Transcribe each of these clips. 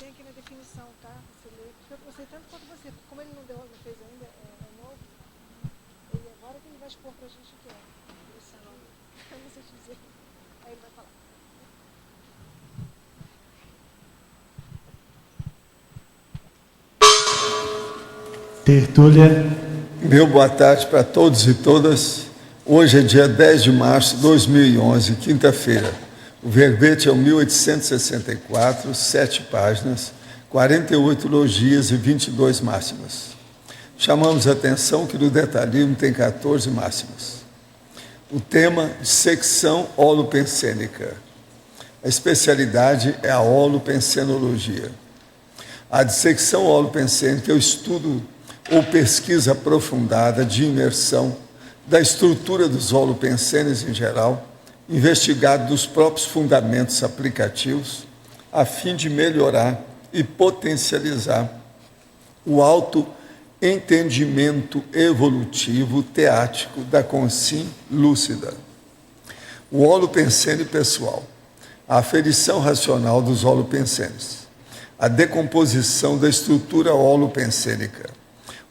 tem aqui na definição, tá? Você lê. Eu sei tanto quanto você, porque como ele não fez ainda, é novo, ele agora que ele vai expor pra gente o que é. Eu não sei te dizer. Aí ele vai falar. Tertúlia. Meu boa tarde para todos e todas. Hoje é dia 10 de março de 2011, quinta-feira. O verbete é o 1864, 7 páginas, 48 logias e 22 máximas. Chamamos a atenção que no detalhismo tem 14 máximas. O tema, dissecção holopensênica. A especialidade é a holopensenologia. A dissecção holopensênica é o estudo ou pesquisa aprofundada de imersão da estrutura dos holopensênios em geral, investigado dos próprios fundamentos aplicativos, a fim de melhorar e potencializar o autoentendimento evolutivo teático da consciência lúcida. O holopensênio pessoal, a aferição racional dos holopensênios, a decomposição da estrutura holopensênica,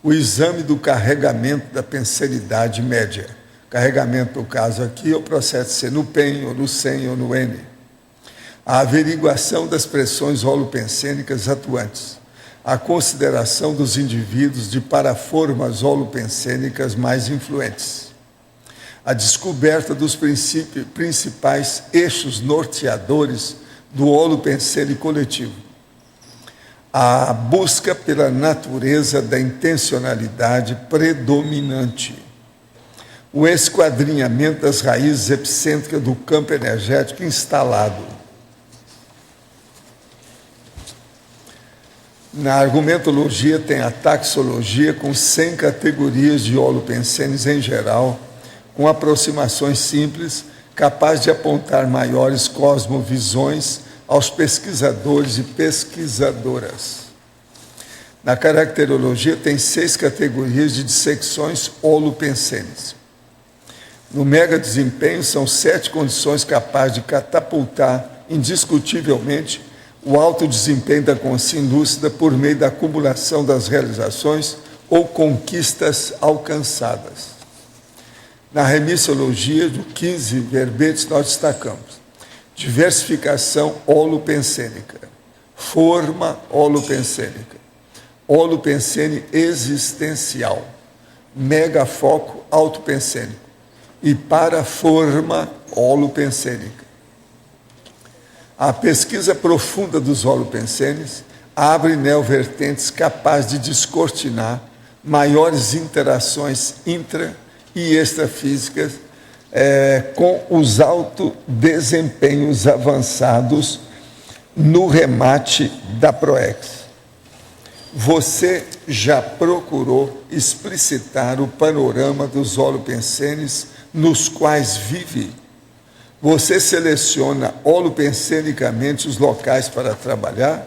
o exame do carregamento da pensenidade média. Carregamento, no caso aqui, é o processo de ser no PEN, ou no SEM, ou no N. A averiguação das pressões holopensênicas atuantes. A consideração dos indivíduos de paraformas holopensênicas mais influentes. A descoberta dos principais eixos norteadores do holopensênio coletivo. A busca pela natureza da intencionalidade predominante. O esquadrinhamento das raízes epicêntricas do campo energético instalado. Na argumentologia tem a taxologia com 100 categorias de holopensênios em geral, com aproximações simples, capaz de apontar maiores cosmovisões aos pesquisadores e pesquisadoras. Na caracterologia tem 6 categorias de dissecções holopensênicas. No mega desempenho são 7 condições capazes de catapultar indiscutivelmente o alto desempenho da consciência lúcida por meio da acumulação das realizações ou conquistas alcançadas. Na remissologia, do 15 verbetes, nós destacamos diversificação holopensênica, forma holopensênica, holopensênio existencial, megafoco autopensênico e paraforma holopensênica. A pesquisa profunda dos holopensênios abre neovertentes capazes de descortinar maiores interações intra- e extrafísicas com os autodesempenhos avançados no remate da PROEX. Você já procurou explicitar o panorama dos holopensênios nos quais vive? Você seleciona holopensenicamente os locais para trabalhar?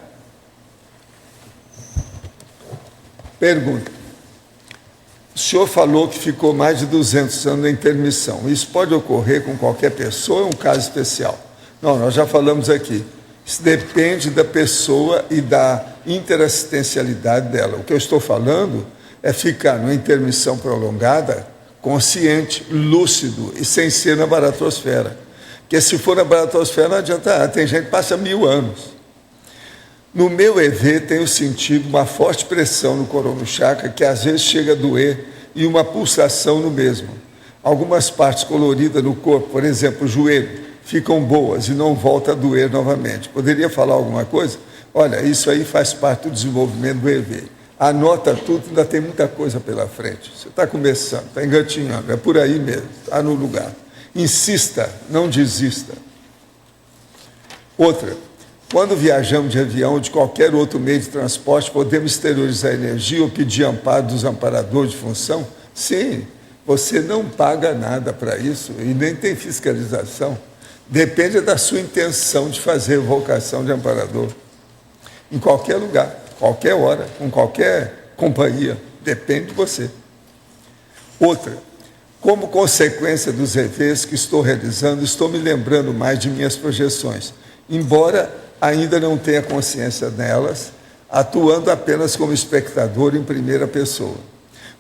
Pergunta. O senhor falou que ficou mais de 200 anos na intermissão. Isso pode ocorrer com qualquer pessoa ou é um caso especial? Não, nós já falamos aqui. Isso depende da pessoa e da interassistencialidade dela. O que eu estou falando é ficar numa intermissão prolongada, consciente, lúcido e sem ser na baratosfera. Porque se for na baratosfera não adianta, tem gente que passa 1000 anos. No meu EV tenho sentido uma forte pressão no corono chakra que às vezes chega a doer e uma pulsação no mesmo. Algumas partes coloridas no corpo, por exemplo, o joelho, ficam boas e não volta a doer novamente. Poderia falar alguma coisa? Olha, isso aí faz parte do desenvolvimento do EV. Anota tudo, ainda tem muita coisa pela frente. Você está começando, está engatinhando, é por aí mesmo, está no lugar. Insista, não desista. Outra. Quando viajamos de avião ou de qualquer outro meio de transporte, podemos exteriorizar energia ou pedir amparo dos amparadores de função? Sim, você não paga nada para isso e nem tem fiscalização. Depende da sua intenção de fazer evocação de amparador. Em qualquer lugar, qualquer hora, com qualquer companhia, depende de você. Outra, como consequência dos EVs que estou realizando, estou me lembrando mais de minhas projeções, embora ainda não tenha consciência delas, atuando apenas como espectador em primeira pessoa.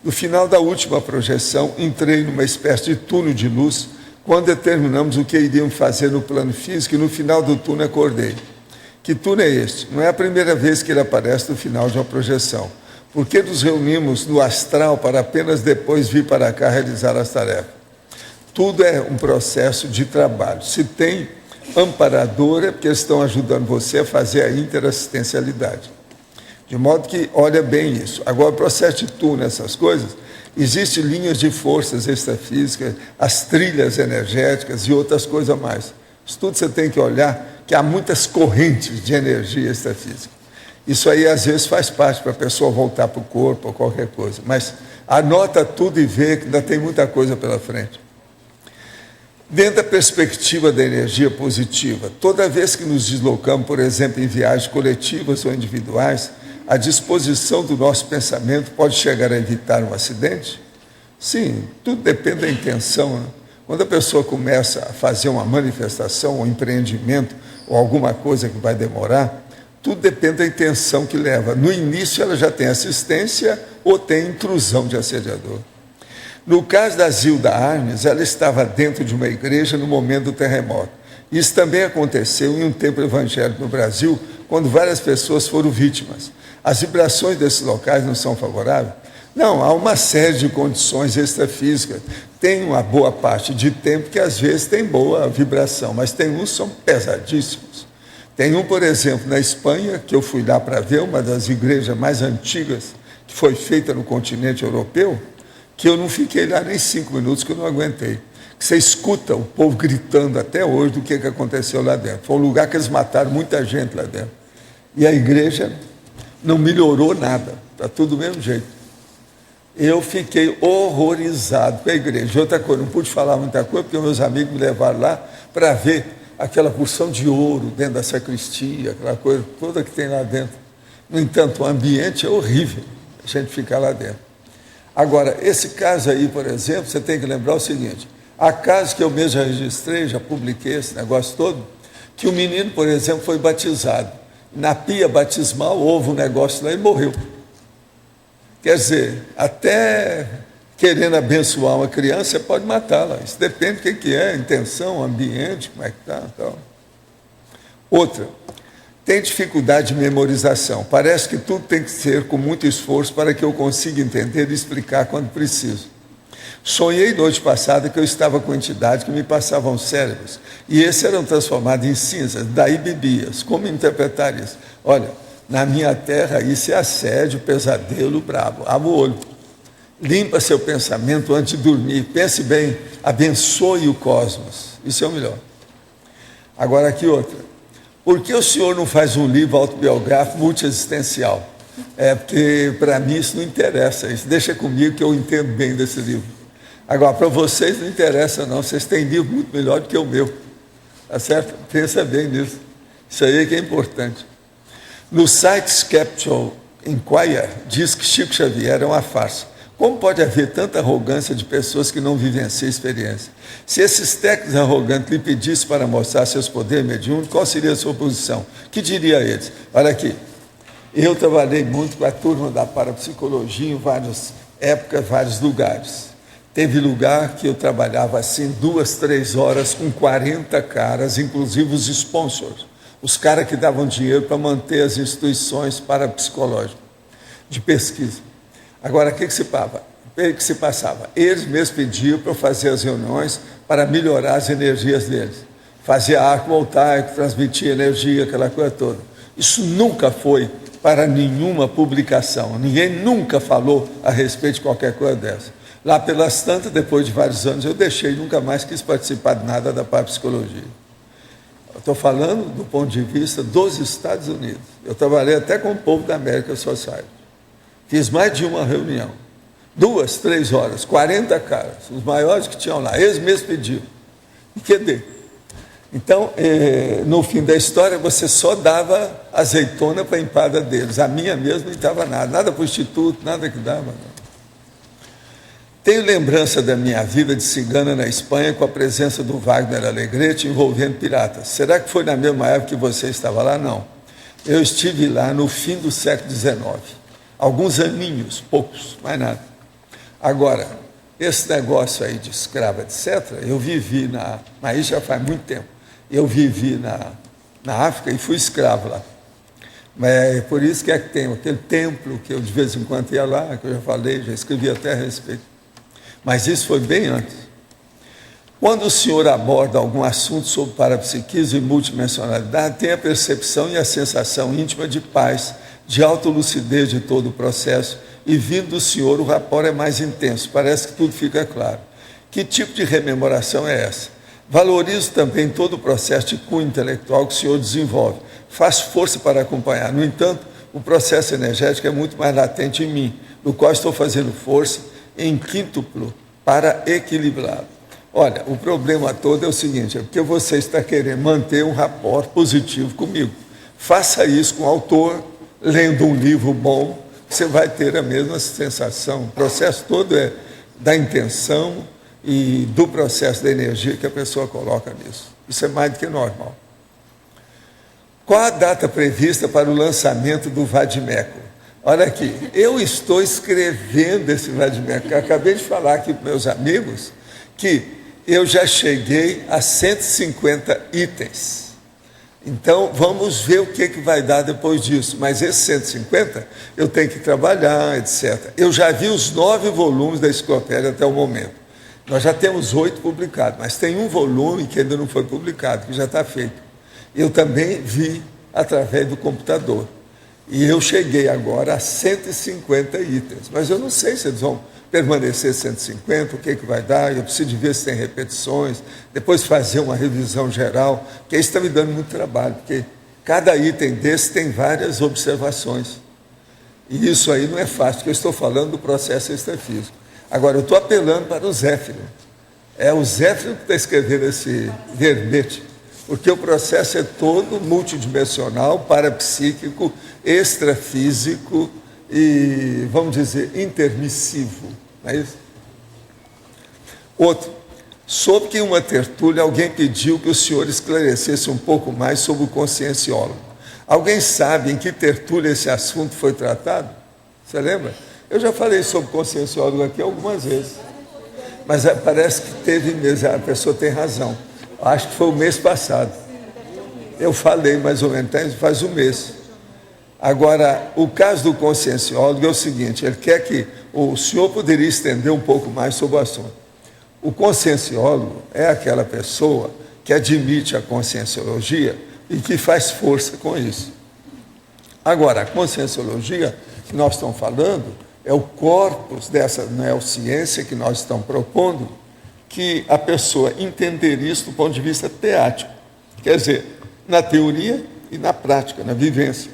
No final da última projeção, entrei numa espécie de túnel de luz, quando determinamos o que iríamos fazer no plano físico, e no final do túnel acordei. Que túnel é este? Não é a primeira vez que ele aparece no final de uma projeção. Por que nos reunimos no astral para apenas depois vir para cá realizar as tarefas? Tudo é um processo de trabalho. Se tem amparador, é porque eles estão ajudando você a fazer a interassistencialidade. De modo que, olha bem isso. Agora, o processo de túnel, essas coisas, existem linhas de forças extrafísicas, as trilhas energéticas e outras coisas mais. Isso tudo você tem que olhar, que há muitas correntes de energia extrafísica. Isso aí, às vezes, faz parte para a pessoa voltar para o corpo ou qualquer coisa. Mas anota tudo e vê que ainda tem muita coisa pela frente. Dentro da perspectiva da energia positiva, toda vez que nos deslocamos, por exemplo, em viagens coletivas ou individuais, a disposição do nosso pensamento pode chegar a evitar um acidente? Sim, tudo depende da intenção, né? Quando a pessoa começa a fazer uma manifestação, um empreendimento, ou alguma coisa que vai demorar, tudo depende da intenção que leva. No início ela já tem assistência ou tem intrusão de assediador. No caso da Zilda Arnes, ela estava dentro de uma igreja no momento do terremoto. Isso também aconteceu em um templo evangélico no Brasil, quando várias pessoas foram vítimas. As vibrações desses locais não são favoráveis? Não, há uma série de condições extrafísicas. Tem uma boa parte de tempo que às vezes tem boa vibração, mas tem uns que são pesadíssimos. Tem um, por exemplo, na Espanha, que eu fui lá para ver, uma das igrejas mais antigas que foi feita no continente europeu, que eu não fiquei lá nem 5 minutos, que eu não aguentei. Você escuta o povo gritando até hoje do que aconteceu lá dentro. Foi um lugar que eles mataram muita gente lá dentro. E a igreja não melhorou nada, está tudo do mesmo jeito. Eu fiquei horrorizado com a igreja. Outra coisa, não pude falar muita coisa, porque meus amigos me levaram lá para ver aquela porção de ouro dentro da sacristia, aquela coisa toda que tem lá dentro. No entanto, o ambiente é horrível, a gente ficar lá dentro. Agora, esse caso aí, por exemplo, você tem que lembrar o seguinte: há casos que eu mesmo já registrei, já publiquei esse negócio todo, que o menino, por exemplo, foi batizado. Na pia batismal houve um negócio lá e morreu. Quer dizer, até querendo abençoar uma criança, você pode matá-la. Isso depende do que é, intenção, ambiente, como é que está. Então. Outra, tem dificuldade de memorização. Parece que tudo tem que ser com muito esforço para que eu consiga entender e explicar quando preciso. Sonhei noite passada que eu estava com entidades que me passavam cérebros, e esses eram transformados em cinzas, daí bebias. Como interpretar isso? Olha, na minha terra isso é assédio, pesadelo, brabo. Abra o olho. Limpa seu pensamento antes de dormir. Pense bem, abençoe o cosmos. Isso é o melhor. Agora aqui outra. Por que o senhor não faz um livro autobiográfico multiexistencial? Porque para mim isso não interessa. Isso deixa comigo que eu entendo bem desse livro. Agora, para vocês não interessa não. Vocês têm livro muito melhor do que o meu. Tá certo? Pensa bem nisso. Isso aí é que é importante. No site Skeptical Inquirer, diz que Chico Xavier é uma farsa. Como pode haver tanta arrogância de pessoas que não vivenciam a experiência? Se esses técnicos arrogantes lhe pedissem para mostrar seus poderes mediúnicos, qual seria a sua posição? O que diria a eles? Olha aqui, eu trabalhei muito com a turma da parapsicologia em várias épocas, vários lugares. Teve lugar que eu trabalhava assim 2, 3 horas com 40 caras, inclusive os sponsors, os caras que davam dinheiro para manter as instituições parapsicológicas de pesquisa. Agora, o que se passava? Eles mesmos pediam para eu fazer as reuniões para melhorar as energias deles. Fazia arco voltaico, transmitia energia, aquela coisa toda. Isso nunca foi para nenhuma publicação. Ninguém nunca falou a respeito de qualquer coisa dessa. Lá pelas tantas, depois de vários anos, eu deixei, nunca mais quis participar de nada da parapsicologia. Estou falando do ponto de vista dos Estados Unidos. Eu trabalhei até com o povo da American Society. Fiz mais de uma reunião. 2, 3 horas, 40 caras, os maiores que tinham lá. Eles mesmos pediam. E cadê? Então, no fim da história, você só dava azeitona para a empada deles. A minha mesmo não dava nada. Nada para o instituto, nada que dava. Não. Tenho lembrança da minha vida de cigana na Espanha com a presença do Wagner Alegrete envolvendo piratas. Será que foi na mesma época que você estava lá? Não. Eu estive lá no fim do século XIX. Alguns aninhos, poucos, mais nada. Agora, esse negócio aí de escravo, etc., eu vivi mas isso já faz muito tempo. Eu vivi na África e fui escravo lá. É por isso que tem aquele templo que eu de vez em quando ia lá, que eu já falei, já escrevi até a respeito. Mas isso foi bem antes. Quando o senhor aborda algum assunto sobre parapsiquismo e multidimensionalidade, tem a percepção e a sensação íntima de paz, de autolucidez de todo o processo, e vindo do senhor o rapport é mais intenso, parece que tudo fica claro. Que tipo de rememoração é essa? Valorizo também todo o processo de cunho intelectual que o senhor desenvolve. Faço força para acompanhar. No entanto, o processo energético é muito mais latente em mim, no qual estou fazendo força em quíntuplo para equilibrá-lo. Olha, o problema todo é o seguinte, é porque você está querendo manter um rapport positivo comigo. Faça isso com o autor, lendo um livro bom, você vai ter a mesma sensação. O processo todo é da intenção e do processo da energia que a pessoa coloca nisso. Isso é mais do que normal. Qual a data prevista para o lançamento do Vadimeco? Olha aqui, eu estou escrevendo esse Vadimeco. Acabei de falar aqui para meus amigos que eu já cheguei a 150 itens. Então, vamos ver o que vai dar depois disso. Mas esses 150, eu tenho que trabalhar, etc. Eu já vi os 9 volumes da enciclopédia até o momento. Nós já temos 8 publicados, mas tem um volume que ainda não foi publicado, que já está feito. Eu também vi através do computador. E eu cheguei agora a 150 itens. Mas eu não sei se eles vão permanecer 150, o que vai dar. Eu preciso de ver se tem repetições, depois fazer uma revisão geral, porque isso está me dando muito trabalho, porque cada item desse tem várias observações. E isso aí não é fácil, porque eu estou falando do processo extrafísico. Agora, eu estou apelando para o Zéfiro. É o Zéfiro que está escrevendo esse verbete, porque o processo é todo multidimensional, parapsíquico, extrafísico e, vamos dizer, intermissivo. Não é isso? Outro, soube que em uma tertúlia alguém pediu que o senhor esclarecesse um pouco mais sobre o conscienciólogo. Alguém sabe em que tertúlia esse assunto foi tratado? Você lembra? Eu já falei sobre conscienciólogo aqui algumas vezes, mas parece que teve mesmo, a pessoa tem razão. Acho que foi o mês passado. Eu falei mais ou menos, faz um mês. Agora, o caso do conscienciólogo é o seguinte, ele quer que o senhor poderia estender um pouco mais sobre o assunto. O conscienciólogo é aquela pessoa que admite a conscienciologia e que faz força com isso. Agora, a conscienciologia que nós estamos falando é o corpus dessa neociência que nós estamos propondo, que a pessoa entender isso do ponto de vista teático, quer dizer, na teoria e na prática, na vivência.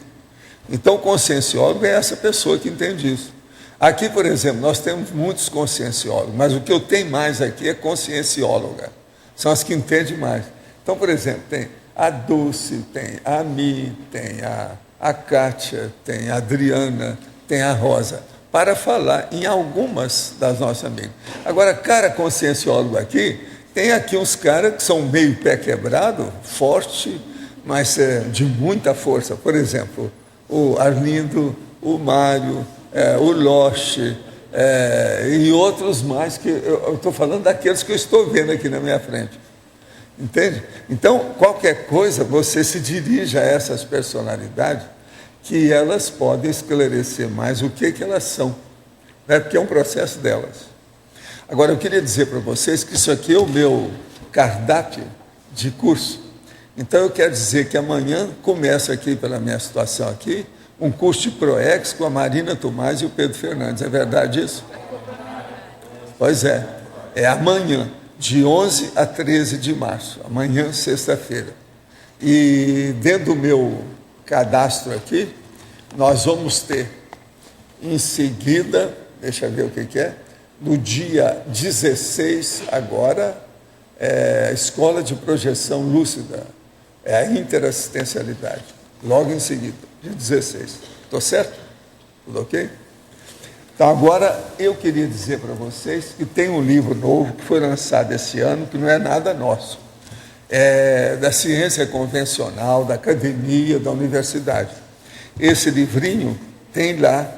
Então, o conscienciólogo é essa pessoa que entende isso. Aqui, por exemplo, nós temos muitos conscienciólogos, mas o que eu tenho mais aqui é consciencióloga. São as que entendem mais. Então, por exemplo, tem a Dulce, tem a Mi, tem a Kátia, tem a Adriana, tem a Rosa, para falar em algumas das nossas amigas. Agora, cara conscienciólogo aqui, tem aqui uns caras que são meio pé quebrado, forte, mas de muita força. Por exemplo, o Arlindo, o Mário, o Loche, e outros mais, que eu estou falando daqueles que eu estou vendo aqui na minha frente. Entende? Então, qualquer coisa, você se dirige a essas personalidades, que elas podem esclarecer mais o que elas são, né? Porque é um processo delas. Agora, eu queria dizer para vocês que isso aqui é o meu cardápio de curso. Então, eu quero dizer que amanhã começa aqui, pela minha situação aqui, um curso de ProEx com a Marina Tomás e o Pedro Fernandes. É verdade isso? Pois é. É amanhã, de 11 a 13 de março. Amanhã, sexta-feira. E dentro do meu cadastro aqui, nós vamos ter, em seguida, deixa eu ver o que é, no dia 16, agora, Escola de Projeção Lúcida, é a interassistencialidade, logo em seguida, dia 16. Estou certo? Tudo ok? Então, agora, eu queria dizer para vocês que tem um livro novo que foi lançado esse ano, que não é nada nosso. É da ciência convencional, da academia, da universidade. Esse livrinho tem lá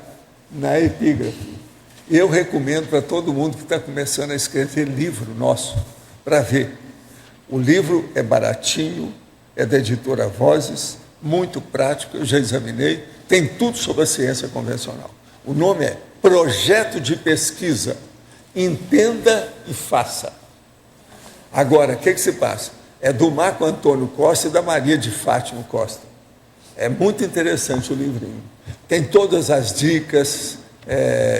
na epígrafe. Eu recomendo para todo mundo que está começando a escrever livro nosso, para ver. O livro é baratinho, é da editora Vozes, muito prático, eu já examinei, tem tudo sobre a ciência convencional. O nome é Projeto de Pesquisa, Entenda e Faça. Agora, o que se passa? É do Marco Antônio Costa e da Maria de Fátima Costa. É muito interessante o livrinho. Tem todas as dicas,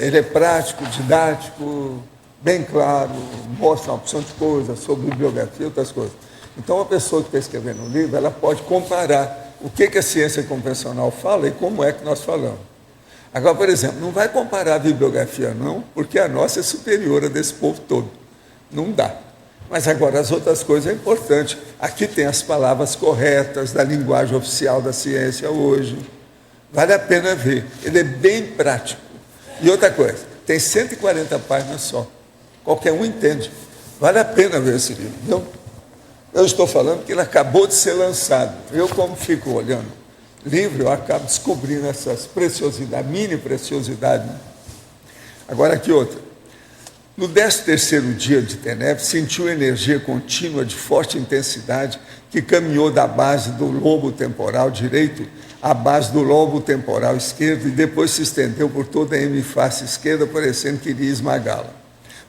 ele é prático, didático, bem claro, mostra uma opção de coisas sobre bibliografia e outras coisas. Então, a pessoa que está escrevendo um livro, ela pode comparar o que a ciência convencional fala e como é que nós falamos. Agora, por exemplo, não vai comparar a bibliografia, não, porque a nossa é superior a desse povo todo. Não dá. Mas agora as outras coisas é importante. Aqui tem as palavras corretas da linguagem oficial da ciência hoje. Vale a pena ver. Ele é bem prático. E outra coisa, tem 140 páginas só. Qualquer um entende. Vale a pena ver esse livro. Então, eu estou falando que ele acabou de ser lançado. Eu, como fico olhando livro, eu acabo descobrindo essas preciosidades, mini preciosidade. Né? Agora aqui outra. No 13º dia de Teneb, sentiu energia contínua de forte intensidade que caminhou da base do lobo temporal direito à base do lobo temporal esquerdo e depois se estendeu por toda a hemiface esquerda, parecendo que iria esmagá-la.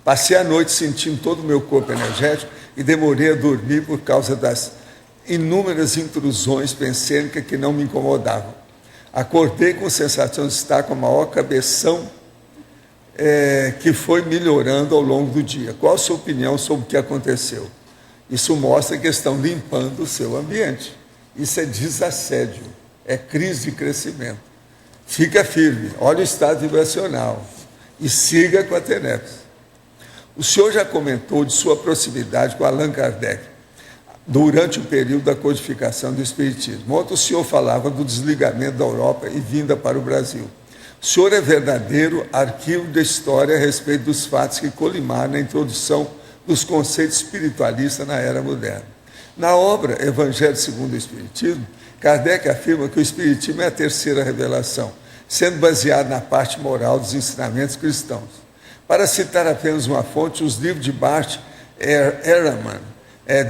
Passei a noite sentindo todo o meu corpo energético e demorei a dormir por causa das inúmeras intrusões pensênicas que não me incomodavam. Acordei com a sensação de estar com a maior cabeção que foi melhorando ao longo do dia. Qual a sua opinião sobre o que aconteceu? Isso mostra que estão limpando o seu ambiente. Isso é desassédio, é crise de crescimento. Fica firme, olha o estado vibracional e siga com a Teneb. O senhor já comentou de sua proximidade com Allan Kardec durante o período da codificação do Espiritismo. Ontem o senhor falava do desligamento da Europa e vinda para o Brasil. O senhor é verdadeiro arquivo da história a respeito dos fatos que colimaram na introdução dos conceitos espiritualistas na era moderna. Na obra Evangelho segundo o Espiritismo, Kardec afirma que o Espiritismo é a terceira revelação, sendo baseado na parte moral dos ensinamentos cristãos. Para citar apenas uma fonte, os livros de Bart Ehrman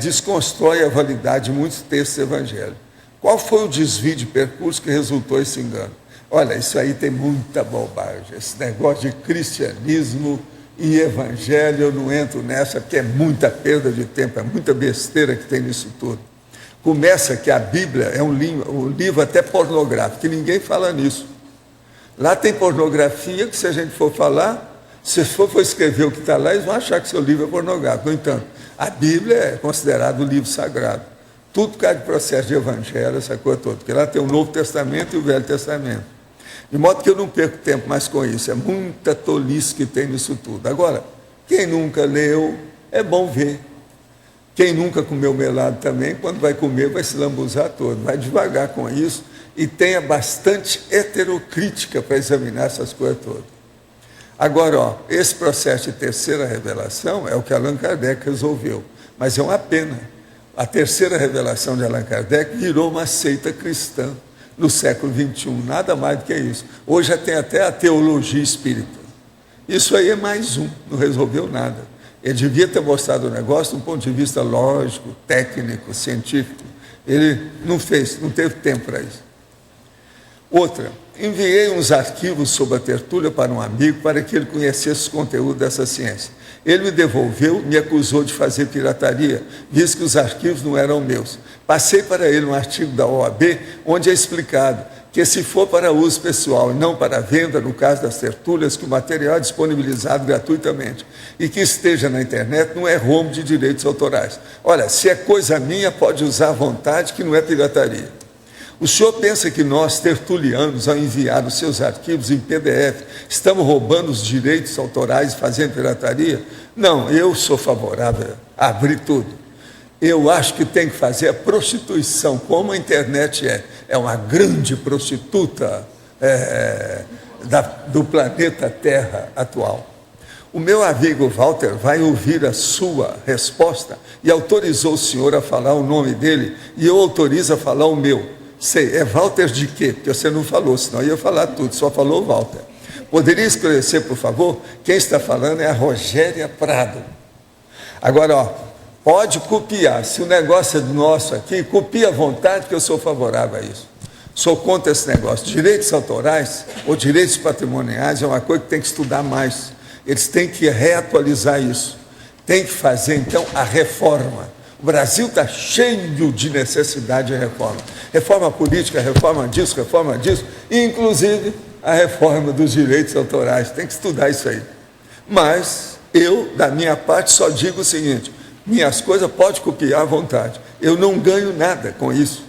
desconstrói a validade de muitos textos do Evangelho. Qual foi o desvio de percurso que resultou esse engano? Olha, isso aí tem muita bobagem. Esse negócio de cristianismo e evangelho, eu não entro nessa, porque é muita perda de tempo, é muita besteira que tem nisso tudo. Começa que a Bíblia é um livro até pornográfico, que ninguém fala nisso. Lá tem pornografia, que se a gente for falar, se for escrever o que está lá, eles vão achar que seu livro é pornográfico. No entanto, a Bíblia é considerada o livro sagrado. Tudo por causa de processo de evangelho, essa coisa toda. Porque lá tem o Novo Testamento e o Velho Testamento. De modo que eu não perco tempo mais com isso. É muita tolice que tem nisso tudo. Agora, quem nunca leu, é bom ver. Quem nunca comeu melado também, quando vai comer, vai se lambuzar todo. Vai devagar com isso e tenha bastante heterocrítica para examinar essas coisas todas. Agora, esse processo de terceira revelação é o que Allan Kardec resolveu. Mas é uma pena. A terceira revelação de Allan Kardec virou uma seita cristã no século XXI, nada mais do que isso. Hoje já tem até a teologia espírita. Isso aí é mais um, não resolveu nada. Ele devia ter mostrado o negócio do ponto de vista lógico, técnico, científico. Ele não fez, não teve tempo para isso. Outra, enviei uns arquivos sobre a tertúlia para um amigo para que ele conhecesse o conteúdo dessa ciência. Ele me devolveu, me acusou de fazer pirataria, disse que os arquivos não eram meus. Passei para ele um artigo da OAB, onde é explicado que se for para uso pessoal e não para venda, no caso das tertúlias, que o material é disponibilizado gratuitamente e que esteja na internet, não é rombo de direitos autorais. Olha, se é coisa minha, pode usar à vontade, que não é pirataria. O senhor pensa que nós, tertulianos, ao enviar os seus arquivos em PDF, estamos roubando os direitos autorais e fazendo pirataria? Não, eu sou favorável a abrir tudo. Eu acho que tem que fazer a prostituição, como a internet é uma grande prostituta, do planeta Terra atual. O meu amigo Walter vai ouvir a sua resposta e autorizou o senhor a falar o nome dele e eu autorizo a falar o meu. Sei, é Walter de quê? Porque você não falou, senão eu ia falar tudo, só falou Walter. Poderia esclarecer, por favor? Quem está falando é a Rogéria Prado. Agora, ó, pode copiar. Se o negócio é nosso aqui, copia à vontade, que eu sou favorável a isso. Sou contra esse negócio. Direitos autorais ou direitos patrimoniais é uma coisa que tem que estudar mais. Eles têm que reatualizar isso. Tem que fazer, então, a reforma. O Brasil está cheio de necessidade de reforma. Reforma política, reforma disso, e, inclusive, a reforma dos direitos autorais. Tem que estudar isso aí. Mas eu, da minha parte, só digo o seguinte: minhas coisas pode copiar à vontade. Eu não ganho nada com isso.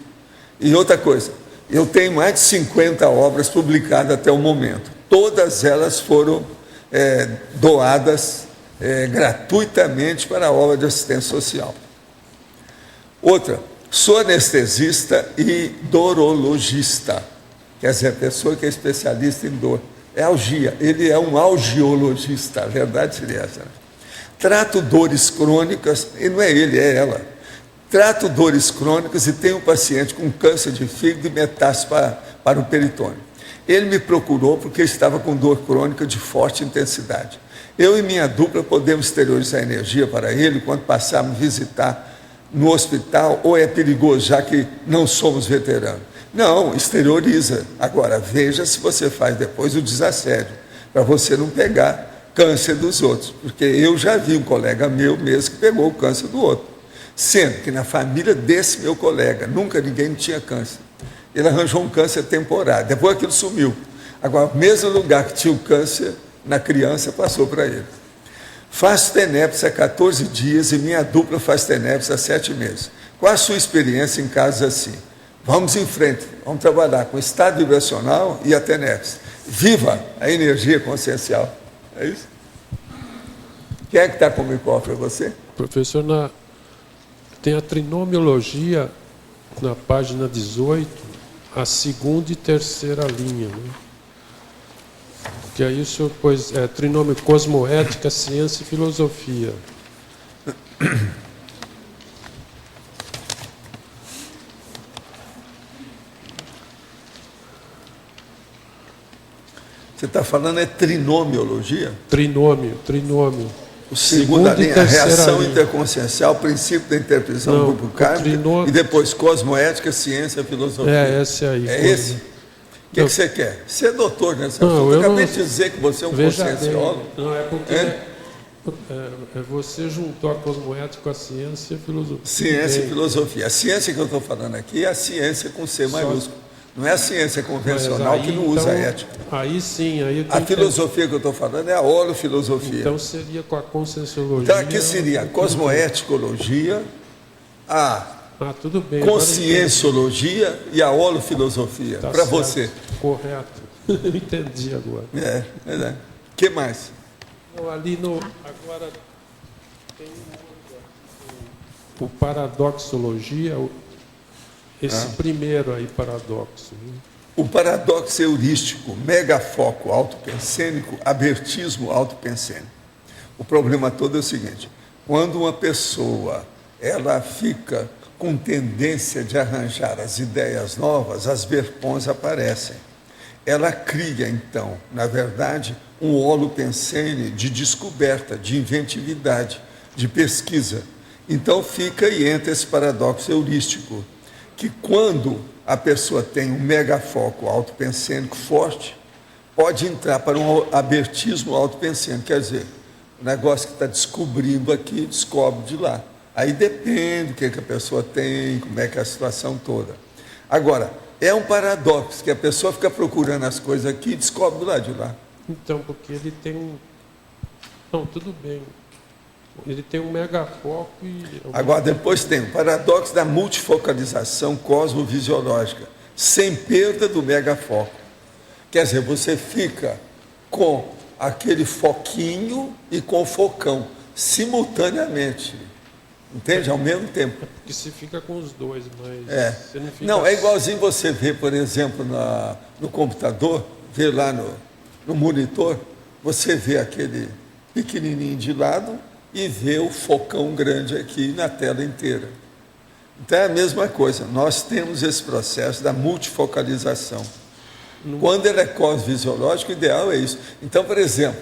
E outra coisa, eu tenho mais de 50 obras publicadas até o momento. Todas elas foram doadas gratuitamente para a obra de assistência social. Outra, sou anestesista e dorologista. Quer dizer, a pessoa que é especialista em dor. É algia, ele é um algiologista, a verdade seria essa. Né? Trato dores crônicas, e não é ele, é ela. Trato dores crônicas e tenho um paciente com câncer de fígado e metástase para o peritônio. Ele me procurou porque estava com dor crônica de forte intensidade. Eu e minha dupla podemos exteriorizar energia para ele quando passarmos a visitar no hospital, ou é perigoso, já que não somos veteranos? Não, exterioriza. Agora, veja se você faz depois o desassédio, para você não pegar câncer dos outros. Porque eu já vi um colega meu mesmo que pegou o câncer do outro. Sendo que na família desse meu colega, nunca ninguém tinha câncer. Ele arranjou um câncer temporário, depois aquilo sumiu. Agora, o mesmo lugar que tinha o câncer, na criança, passou para ele. Faço TENEPS há 14 dias e minha dupla faz TENEPS há 7 meses. Qual a sua experiência em casos assim? Vamos em frente, vamos trabalhar com o estado vibracional e a TENEPS. Viva a energia consciencial. É isso? Quem é que está com o microfone? É você? Professor, tem a trinomiologia na página 18, a segunda e terceira linha, né? Que aí o senhor pôs trinômio cosmoética, ciência e filosofia. Você está falando é trinomiologia? Trinômio. O segunda linha, a reação linha. interconsciencial, princípio da interpretação do grupo kármico, e depois cosmoética, ciência e filosofia. É esse aí. É esse? O que você quer? Você é doutor nessa assunto. Eu acabei de dizer que você é um conscienciólogo. Não, é porque você juntou a cosmoética com a ciência e a filosofia. Ciência e filosofia. A ciência que eu estou falando aqui é a ciência com C maiúsculo. Não é a ciência convencional que não usa ética. Aí sim. A filosofia que eu estou falando é a holofilosofia. Então seria com a conscienciologia. Então aqui seria a cosmoeticologia, tudo bem, conscienciologia e a holofilosofia. Tá para certo. você. Correto. Entendi agora. O que mais? Ali agora tem o paradoxologia, esse primeiro aí, paradoxo. Né? O paradoxo heurístico, megafoco autopensênico, abertismo autopensênico. O problema todo é o seguinte: quando uma pessoa ela fica com tendência de arranjar as ideias novas, as verpons aparecem. Ela cria, então, na verdade, um holopensene de descoberta, de inventividade, de pesquisa. Então fica e entra esse paradoxo heurístico, que quando a pessoa tem um megafoco autopensênico forte, pode entrar para um abertismo autopensênico, quer dizer, o negócio que está descobrindo aqui, descobre de lá. Aí depende do que a pessoa tem, como é que é a situação toda. Agora, é um paradoxo, que a pessoa fica procurando as coisas aqui e descobre do lado de lá. Então, porque ele tem um... Não, tudo bem. Ele tem um megafoco e... Agora, depois tem o paradoxo da multifocalização cosmovisiológica, sem perda do megafoco. Quer dizer, você fica com aquele foquinho e com o focão, simultaneamente. Entende? Ao mesmo tempo. Que se fica com os dois, mas você não fica... Não, é igualzinho você ver, por exemplo, no computador, ver lá no monitor, você vê aquele pequenininho de lado e vê o focão grande aqui na tela inteira. Então é a mesma coisa, nós temos esse processo da multifocalização. Quando ele é cosfisiológico, o ideal é isso. Então, por exemplo,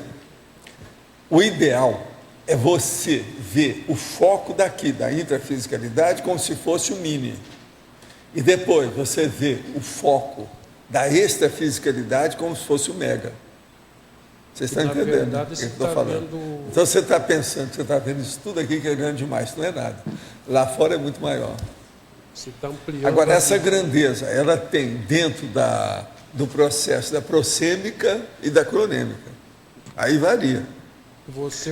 o ideal é você ver o foco daqui, da intrafisicalidade, como se fosse o mini. E depois você vê o foco da extrafisicalidade como se fosse o mega. Vocês estão entendendo o que eu estou falando? Então você está pensando que você está vendo isso tudo aqui que é grande demais, não é nada. Lá fora é muito maior. Você está ampliando. Agora, essa grandeza, ela tem dentro do processo da prosêmica e da cronêmica. Aí varia.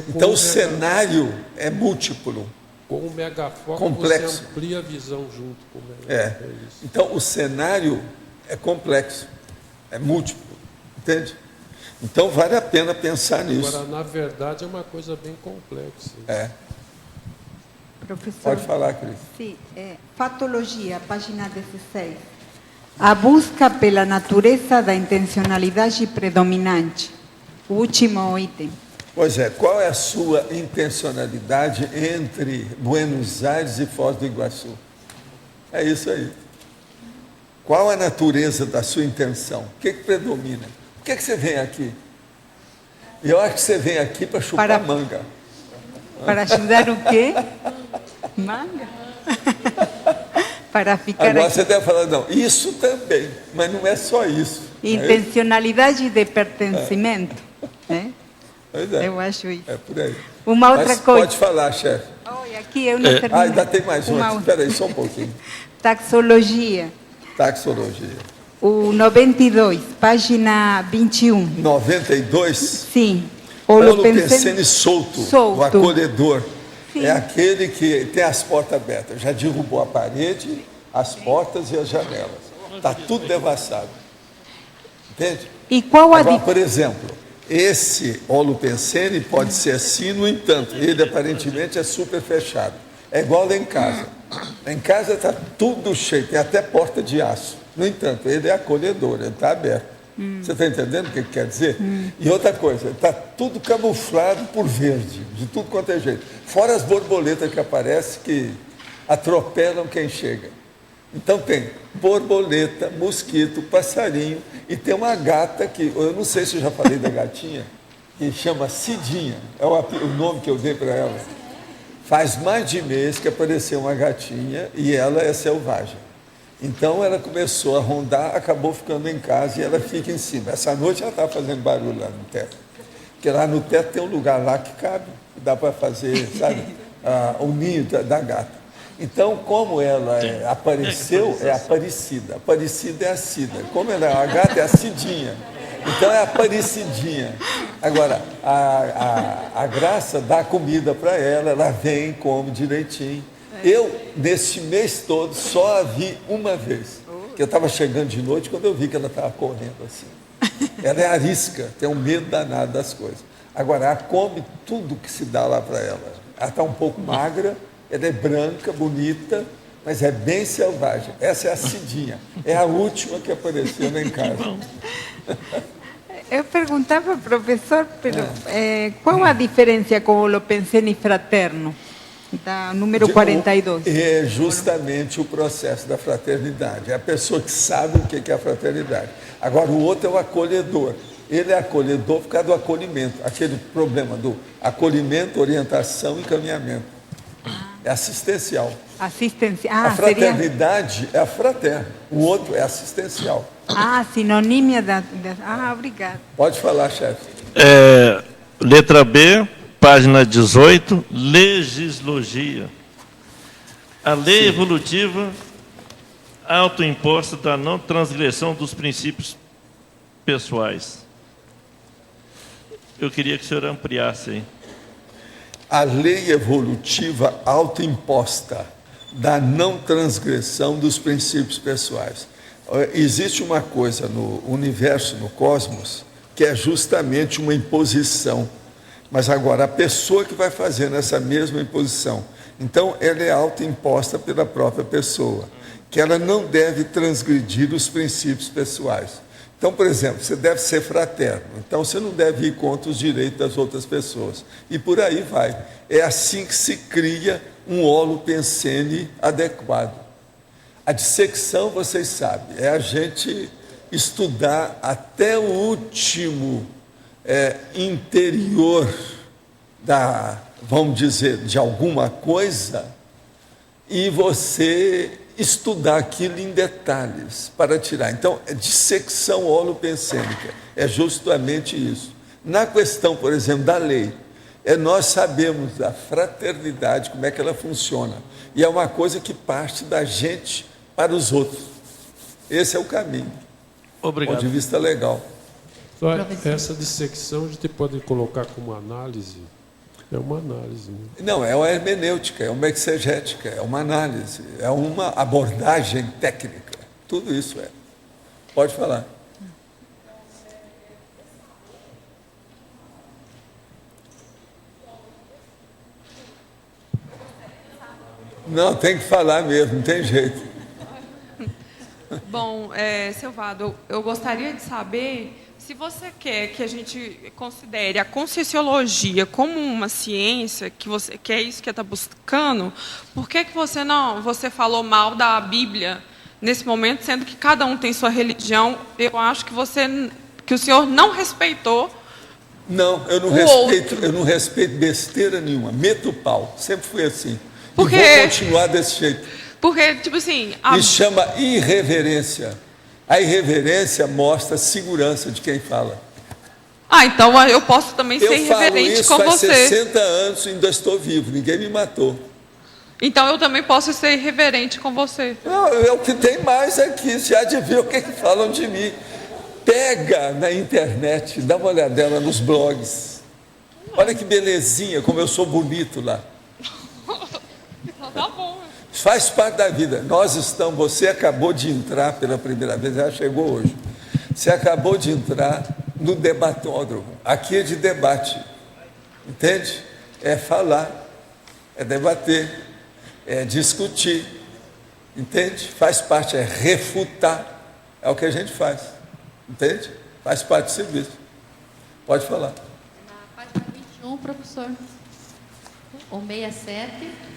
Então o cenário é múltiplo. Com o megafoco complexo. Você amplia a visão junto com o megafoco. Então o cenário é complexo, é múltiplo, entende? Então vale a pena pensar nisso. Agora, na verdade, é uma coisa bem complexa. Professor, pode falar, Cris. Sim, Fatologia, página 16. A busca pela natureza da intencionalidade predominante. O último item. Pois é, qual é a sua intencionalidade entre Buenos Aires e Foz do Iguaçu? É isso aí. Qual a natureza da sua intenção? O que predomina? Por que você vem aqui? Eu acho que você vem aqui para chupar manga. Para ajudar o quê? Manga? Para ficar Agora aqui. você deve falar, não, isso também, mas não é só isso. Intencionalidade de pertencimento. Né? Pois é. Eu acho isso. É por aí. Uma outra mas coisa. Pode falar, chefe. Olha, aqui eu não terminei. Ainda tem mais um. Espera aí, só um pouquinho. Taxologia. Taxologia. O 92, página 21. 92? Sim. Holopensene solto, o acolhedor. Sim. É aquele que tem as portas abertas. Já derrubou a parede, as portas e as janelas. Está tudo devassado. Entende? E qual a Agora, por exemplo, esse holopensene pode ser assim, no entanto, ele aparentemente é super fechado. É igual lá em casa. Lá em casa está tudo cheio, tem até porta de aço. No entanto, ele é acolhedor, ele está aberto. Você está entendendo o que quer dizer? E outra coisa, está tudo camuflado por verde, de tudo quanto é jeito. Fora as borboletas que aparecem, que atropelam quem chega. Então tem borboleta, mosquito, passarinho, e tem uma gata que, eu não sei se eu já falei da gatinha, que chama Cidinha, é o nome que eu dei para ela. Faz mais de mês que apareceu uma gatinha e ela é selvagem. Então ela começou a rondar, acabou ficando em casa e ela fica em cima. Essa noite ela estava fazendo barulho lá no teto. Porque lá no teto tem um lugar lá que cabe, dá para fazer, sabe, o ninho da gata. Então, como ela apareceu, é Aparecida. Aparecida é a Cida. Como a gata é a Cidinha. Então é a Aparecidinha. Agora, a Graça dá comida para ela, ela vem, come direitinho. Eu, nesse mês todo, só a vi uma vez. Que eu estava chegando de noite, quando eu vi que ela estava correndo assim. Ela é arisca, tem um medo danado das coisas. Agora, ela come tudo que se dá lá para ela. Ela está um pouco magra, ela é branca, bonita, mas é bem selvagem. Essa é a Cidinha. É a última que apareceu lá em casa. Eu perguntava, professor, qual a diferença com o holopensene fraterno? Da número 42. É justamente o processo da fraternidade. É a pessoa que sabe o que é a fraternidade. Agora, o outro é o acolhedor. Ele é acolhedor por causa do acolhimento. Aquele problema do acolhimento, orientação e encaminhamento. É assistencial. A fraternidade é a fraterna. O outro é assistencial. Sinonímia da... obrigada. Pode falar, chefe. Letra B. Página 18, legislogia. A lei evolutiva autoimposta da não transgressão dos princípios pessoais. Eu queria que o senhor ampliasse aí. A lei evolutiva autoimposta da não transgressão dos princípios pessoais. Existe uma coisa no universo, no cosmos, que é justamente uma imposição, Mas agora, a pessoa que vai fazer essa mesma imposição, então ela é autoimposta pela própria pessoa, que ela não deve transgredir os princípios pessoais. Então, por exemplo, você deve ser fraterno, então você não deve ir contra os direitos das outras pessoas. E por aí vai. É assim que se cria um olo pensene adequado. A dissecção, vocês sabem, é a gente estudar até o último interior vamos dizer, de alguma coisa, e você estudar aquilo em detalhes para tirar. Então, dissecção holopensênica é justamente isso. Na questão, por exemplo, da lei, nós sabemos a fraternidade, como é que ela funciona. E é uma coisa que parte da gente para os outros. Esse é o caminho. Obrigado. Do ponto de vista legal. Só essa dissecção a gente pode colocar como análise. É uma análise. Né? Não, é uma hermenêutica, é uma exegética, é uma análise, é uma abordagem técnica. Tudo isso é. Pode falar. Não, tem que falar mesmo, não tem jeito. Bom, seu Vado, eu gostaria de saber se você quer que a gente considere a Conscienciologia como uma ciência, que é isso que está buscando, por que você falou mal da Bíblia nesse momento, sendo que cada um tem sua religião? Eu acho que o senhor não respeitou. Não, eu não respeito besteira nenhuma. Meto o pau, sempre fui assim. Porque, e vou continuar desse jeito. Porque, tipo assim... Me chama irreverência. A irreverência mostra a segurança de quem fala. Então eu posso também ser irreverente com você. Eu falo isso faz 60 anos e ainda estou vivo, ninguém me matou. Então eu também posso ser irreverente com você. Não, é o que tem mais aqui, já de ver o que falam de mim. Pega na internet, dá uma olhadela nos blogs. Olha que belezinha, como eu sou bonito lá. Tá bom. Faz parte da vida. Você acabou de entrar pela primeira vez, já chegou hoje. Você acabou de entrar no debatódromo. Aqui é de debate. Entende? É falar, é debater, é discutir. Entende? Faz parte, é refutar. É o que a gente faz. Entende? Faz parte do serviço. Pode falar. Na página 21, professor. Ou 67.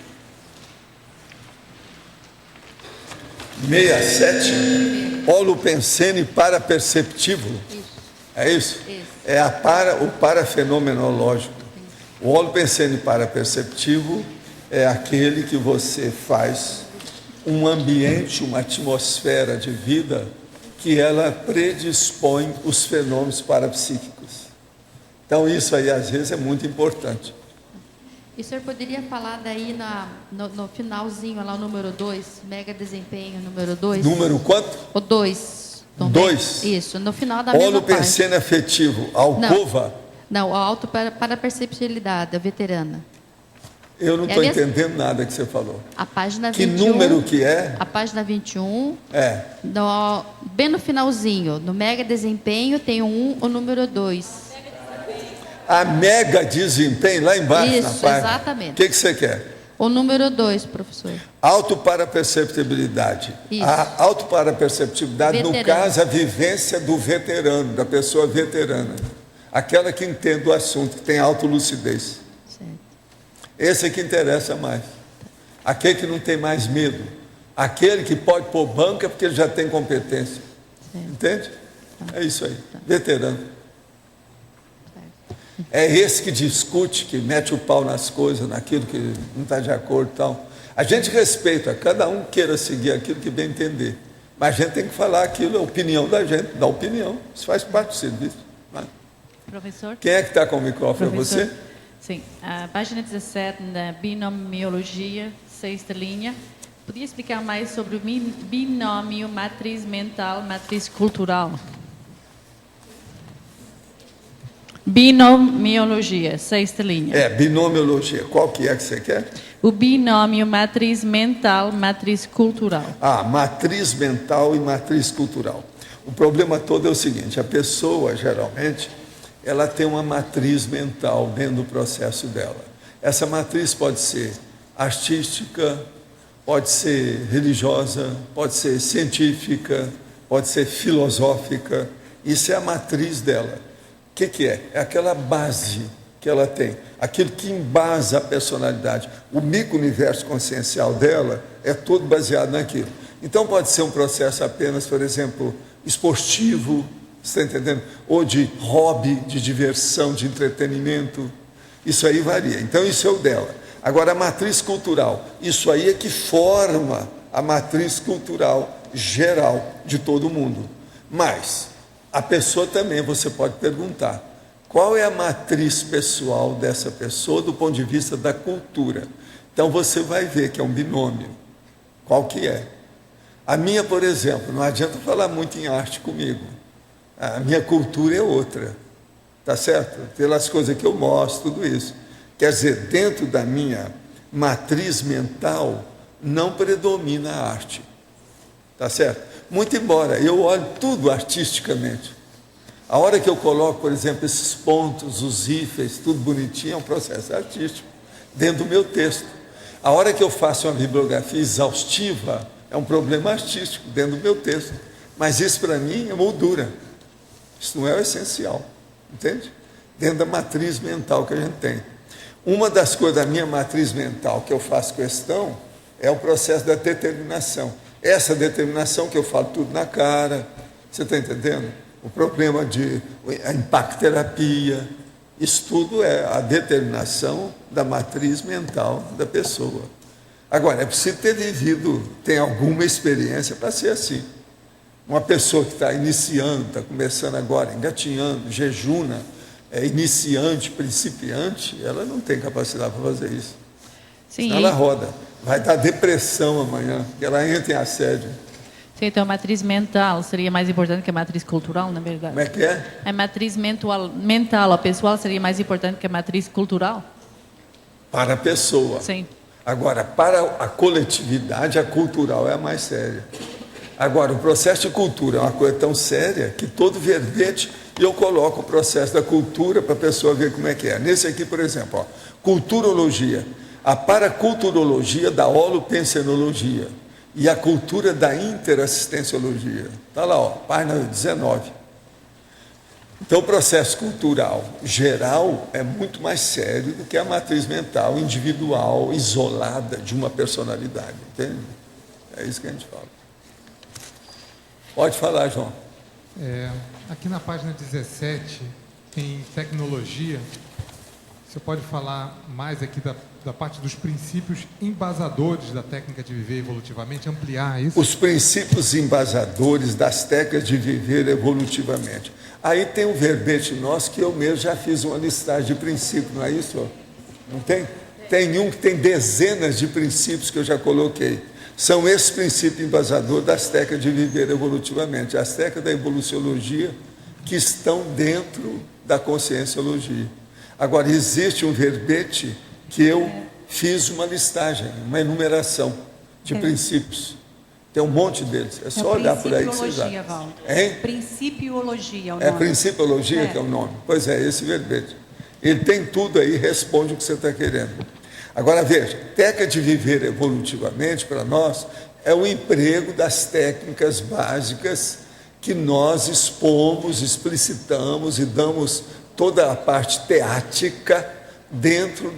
67, holopensene paraperceptivo. Isso. É isso? Isso. É o parafenomenológico. O holopensene paraperceptivo é aquele que você faz um ambiente, uma atmosfera de vida que ela predispõe os fenômenos parapsíquicos. Então isso aí às vezes é muito importante. E o senhor poderia falar daí no finalzinho, lá o número 2, mega desempenho, número 2? Número quanto? O 2. 2? Isso, no final da mesma Holopensene página. afetivo, alcova? Não, auto para perceptibilidade, a veterana. Eu não estou entendendo nada que você falou. A página 21. Que número que é? A página 21. É. Bem no finalzinho, no mega desempenho tem o número 2. A mega desempenho, lá embaixo Isso, na página. Exatamente. O que você quer? O número 2, professor. Autoparaperceptibilidade. Isso. A autoparaperceptibilidade, no Veterano. caso, a vivência do veterano, da pessoa veterana. Aquela que entende o assunto, que tem autolucidez. Certo. Esse é que interessa mais. Aquele que não tem mais medo. Aquele que pode pôr banca porque ele já tem competência. Certo. Entende? Tá. É isso aí. Tá. Veterano. É esse que discute, que mete o pau nas coisas, naquilo que não está de acordo e tal. A gente respeita, cada um queira seguir aquilo que bem entender. Mas a gente tem que falar aquilo, a opinião da gente, da opinião. Isso faz parte do serviço. Né? Professor? Quem é que está com o microfone? Professor? Você? Sim. A página 17, na binomiologia, sexta linha. Podia explicar mais sobre o binômio matriz mental, matriz cultural? Binomiologia, sexta linha. Binomiologia. Qual que é que você quer? O binômio matriz mental, matriz cultural. Matriz mental e matriz cultural. O problema todo é o seguinte, a pessoa, geralmente, ela tem uma matriz mental dentro do processo dela. Essa matriz pode ser artística, pode ser religiosa, pode ser científica, pode ser filosófica. Isso é a matriz dela. O que é? É aquela base que ela tem, aquilo que embasa a personalidade. O micro-universo consciencial dela é todo baseado naquilo. Então pode ser um processo apenas, por exemplo, esportivo, você está entendendo? Ou de hobby, de diversão, de entretenimento. Isso aí varia. Então isso é o dela. Agora a matriz cultural, isso aí é que forma a matriz cultural geral de todo mundo. Mas a pessoa também, você pode perguntar, qual é a matriz pessoal dessa pessoa do ponto de vista da cultura? Então você vai ver que é um binômio. Qual que é? A minha, por exemplo, não adianta falar muito em arte comigo. A minha cultura é outra. Tá certo? Pelas coisas que eu mostro, tudo isso. Quer dizer, dentro da minha matriz mental, não predomina a arte. Tá certo? Muito embora eu olhe tudo artisticamente. A hora que eu coloco, por exemplo, esses pontos, os hífens, tudo bonitinho, é um processo artístico, dentro do meu texto. A hora que eu faço uma bibliografia exaustiva, é um problema artístico, dentro do meu texto. Mas isso, para mim, é moldura. Isso não é o essencial, entende? Dentro da matriz mental que a gente tem. Uma das coisas da minha matriz mental que eu faço questão é o processo da determinação. Essa determinação que eu falo tudo na cara, você está entendendo? O problema de a impacterapia, isso tudo é a determinação da matriz mental da pessoa. Agora, é preciso ter vivido, tem alguma experiência para ser assim. Uma pessoa que está iniciando, está começando agora, engatinhando, jejuna, é iniciante, principiante, ela não tem capacidade para fazer isso. Sim. Senão ela roda. Vai dar depressão amanhã, porque ela entra em assédio. Sim, então a matriz mental seria mais importante que a matriz cultural, na verdade. Como é que é? A matriz mental, a pessoal, seria mais importante que a matriz cultural? Para a pessoa. Sim. Agora, para a coletividade, a cultural é a mais séria. Agora, o processo de cultura é uma coisa tão séria que todo verbete, eu coloco o processo da cultura para a pessoa ver como é que é. Nesse aqui, por exemplo, ó, culturologia. A paraculturologia da holopensenologia e a cultura da interassistenciologia. Está lá, ó, página 19. Então, o processo cultural geral é muito mais sério do que a matriz mental individual, isolada de uma personalidade. Entende? É isso que a gente fala. Pode falar, João. Aqui na página 17, em tecnologia, você pode falar mais aqui da parte dos princípios embasadores da técnica de viver evolutivamente, ampliar isso? Os princípios embasadores das técnicas de viver evolutivamente. Aí tem um verbete nosso que eu mesmo já fiz uma listagem de princípios, não é isso? Não tem? Tem um que tem dezenas de princípios que eu já coloquei. São esses princípios embasadores das técnicas de viver evolutivamente, as técnicas da evoluciologia que estão dentro da conscienciologia. Agora, existe um verbete que eu fiz uma listagem, uma enumeração de princípios. Tem um monte deles. É só olhar por aí que você já... Hein? Principiologia é o nome. É principiologia que é o nome. Pois é, esse verbete. Ele tem tudo aí, responde o que você está querendo. Agora veja, técnica de viver evolutivamente para nós é o emprego das técnicas básicas que nós expomos, explicitamos e damos toda a parte teática dentro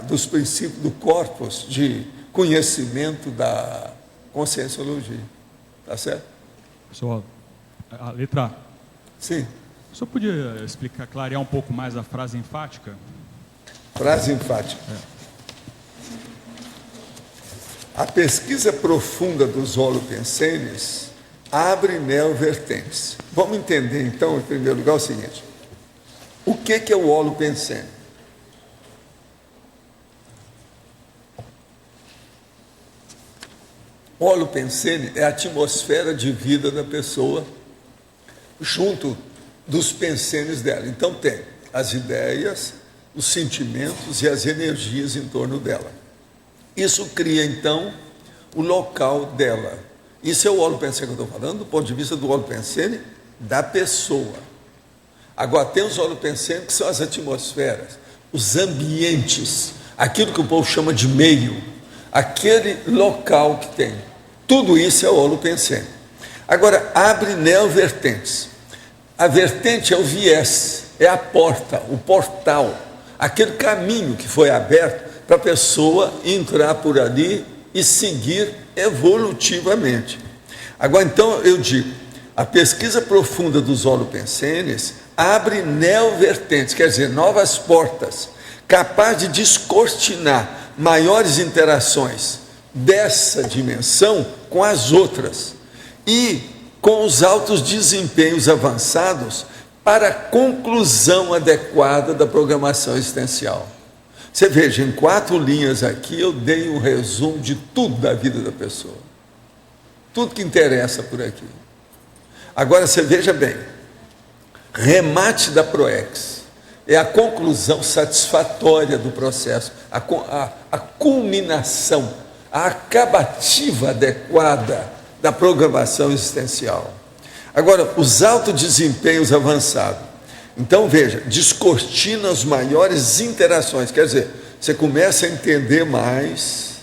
dos princípios do corpus de conhecimento da conscienciologia. Tá certo? Pessoal, a letra A. Sim. O senhor podia explicar, clarear um pouco mais a frase enfática? Frase enfática. A pesquisa profunda dos holopensenes abre neovertentes. Vamos entender, então, em primeiro lugar, o seguinte. O que é o holopensene? O holopensene é a atmosfera de vida da pessoa junto dos pensenes dela. Então tem as ideias, os sentimentos e as energias em torno dela. Isso cria, então, o local dela. Isso é o holopensene que eu estou falando, do ponto de vista do holopensene da pessoa. Agora, tem os holopensênicos que são as atmosferas, os ambientes, aquilo que o povo chama de meio, aquele local que tem. Tudo isso é o holopensênico. Agora, abre neovertentes. A vertente é o viés, é a porta, o portal, aquele caminho que foi aberto para a pessoa entrar por ali e seguir evolutivamente. Agora, então, eu digo, a pesquisa profunda dos holopensênios abre neovertentes, quer dizer, novas portas, capaz de descortinar maiores interações dessa dimensão com as outras e com os altos desempenhos avançados para a conclusão adequada da programação existencial. Você veja, em 4 linhas aqui eu dei um resumo de tudo da vida da pessoa, tudo que interessa por aqui. Agora você veja bem, remate da PROEX é a conclusão satisfatória do processo, a culminação, a acabativa adequada da programação existencial. Agora, os altos desempenhos avançados. Então, veja, descortina as maiores interações, quer dizer, você começa a entender mais